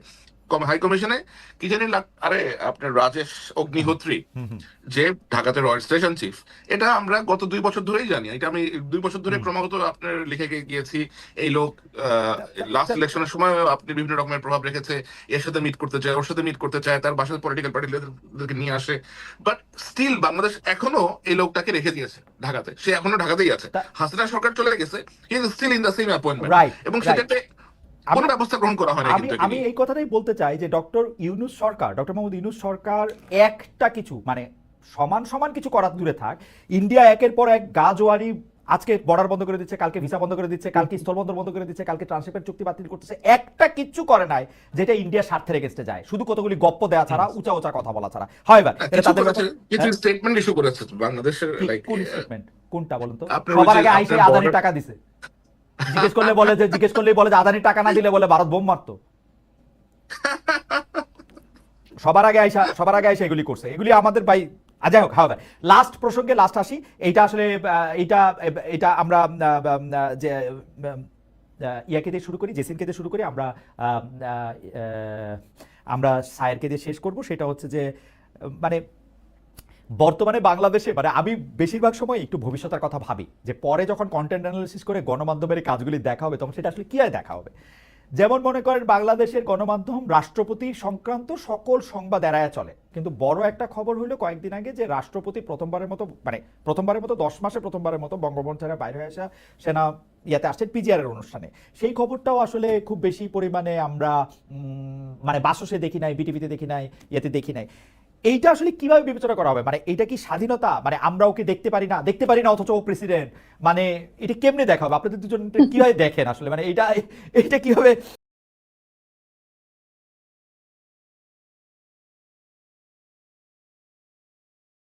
হাই কমিশনে কি জানি আরে আপনার রাজেশ অগ্নিহোত্রী যে ঢাকাতে রয়্যাল স্টেশন চিফ, এটা আমরা গত 2 বছর ধরেই জানি। এটা আমি 2 বছর ধরে ক্রমাগত আপনার লিখে গিয়েছি। এই লোক লাস্ট ইলেকশনের সময় আপনি বিভিন্ন রকমের প্রভাব রেখেছে, এর সাথে মিট করতে চায়, ওর সাথে মিট করতে চায়, তার বাসায় পলিটিক্যাল পার্টিদেরকে নিয়ে আসে, বাট স্টিল বাংলাদেশ এখনো এই লোকটাকে রেখে দিয়েছে ঢাকাতে, সে এখনো ঢাকাতেই আছে। হাসিনা সরকার চলে গেছে, he is still in the same appointment, এবং সেটাতে কোনো ব্যবস্থা গ্রহণ করা হয় না। আমি এই কথাটাই বলতে চাই যে ডক্টর মোহাম্মদ ইউনূস সরকার একটা কিছু মানে সমান কিছু করার দূরে থাক, ইন্ডিয়া একের পর এক গাজোয়ারি, আজকে বর্ডার বন্ধ করে দিচ্ছে, কালকে ভিসা বন্ধ করে দিচ্ছে, কালকে স্থলবন্দর বন্ধ করে দিচ্ছে, কালকে ট্রান্সশিপমেন্ট চুক্তি বাতিল করতেছে, একটা কিচ্ছু করে নাই যেটা ইন্ডিয়ার স্বার্থের এগেইনস্টে যায়, শুধু কতগুলি গপ্প দেওয়া ছাড়া, উঁচা কথা বলা ছাড়া। হয় এবার কিছু স্টেটমেন্ট ইস্যু করেছে বাংলাদেশের, লাইক কোন স্টেটমেন্ট, কোনটা বলুন তো? আপনার সবার ওই যে আগে আইসে আপনার আদানি border- টাকা দিছে, জিজ্ঞেস করলেই বলে যে আদানি টাকা না দিলে বলে ভারত বোম মারতো। সবার আগে আইসা এগুলি করছে, এগুলি আমাদের ভাই। যাই হোক, হবে লাস্ট প্রসঙ্গে লাস্ট আসি। এইটা আসলে এটা আমরা যে ইয়াকে দিয়ে শুরু করি, জেসিনকে দিয়ে শুরু করি, আমরা সায়েরকে দিয়ে শেষ করব। সেটা হচ্ছে যে মানে বর্তমানে বাংলাদেশে মানে আমি বেশিরভাগ সময় একটু ভবিষ্যতের কথা ভাবি, যে পরে যখন কন্টেন্ট অ্যানালিসিস করে গণমাধ্যমের এই কাজগুলি দেখা হবে, তখন সেটা আসলে কি দেখা হবে। যেমন মনে করেন বাংলাদেশের গণমাধ্যম রাষ্ট্রপতি সংক্রান্ত সকল সংবাদ এড়ায় চলে, কিন্তু বড় একটা খবর হলো কয়েকদিন আগে যে রাষ্ট্রপতি প্রথমবারের মতো 10 মাসে প্রথমবারের মতো বঙ্গভবন ছেড়ে বাইরে হয়ে আসা সেনা ইয়াতে আসছেন পিজিআর এর অনুষ্ঠানে। সেই খবরটাও আসলে খুব বেশি পরিমাণে আমরা মানে বাসসে দেখি নাই, বিটিভিতে দেখি নাই, ইয়াতে দেখি নাই। এইটা আসলে কিভাবে বিবেচনা করা হবে? মানে এটা কি স্বাধীনতা? মানে আমরা ওকে দেখতে পারি না অথচ ও প্রেসিডেন্ট, মানে এটা কেমনে দেখা হবে? আপনাদের দুজন কিভাবে দেখেন আসলে, মানে এটা কিভাবে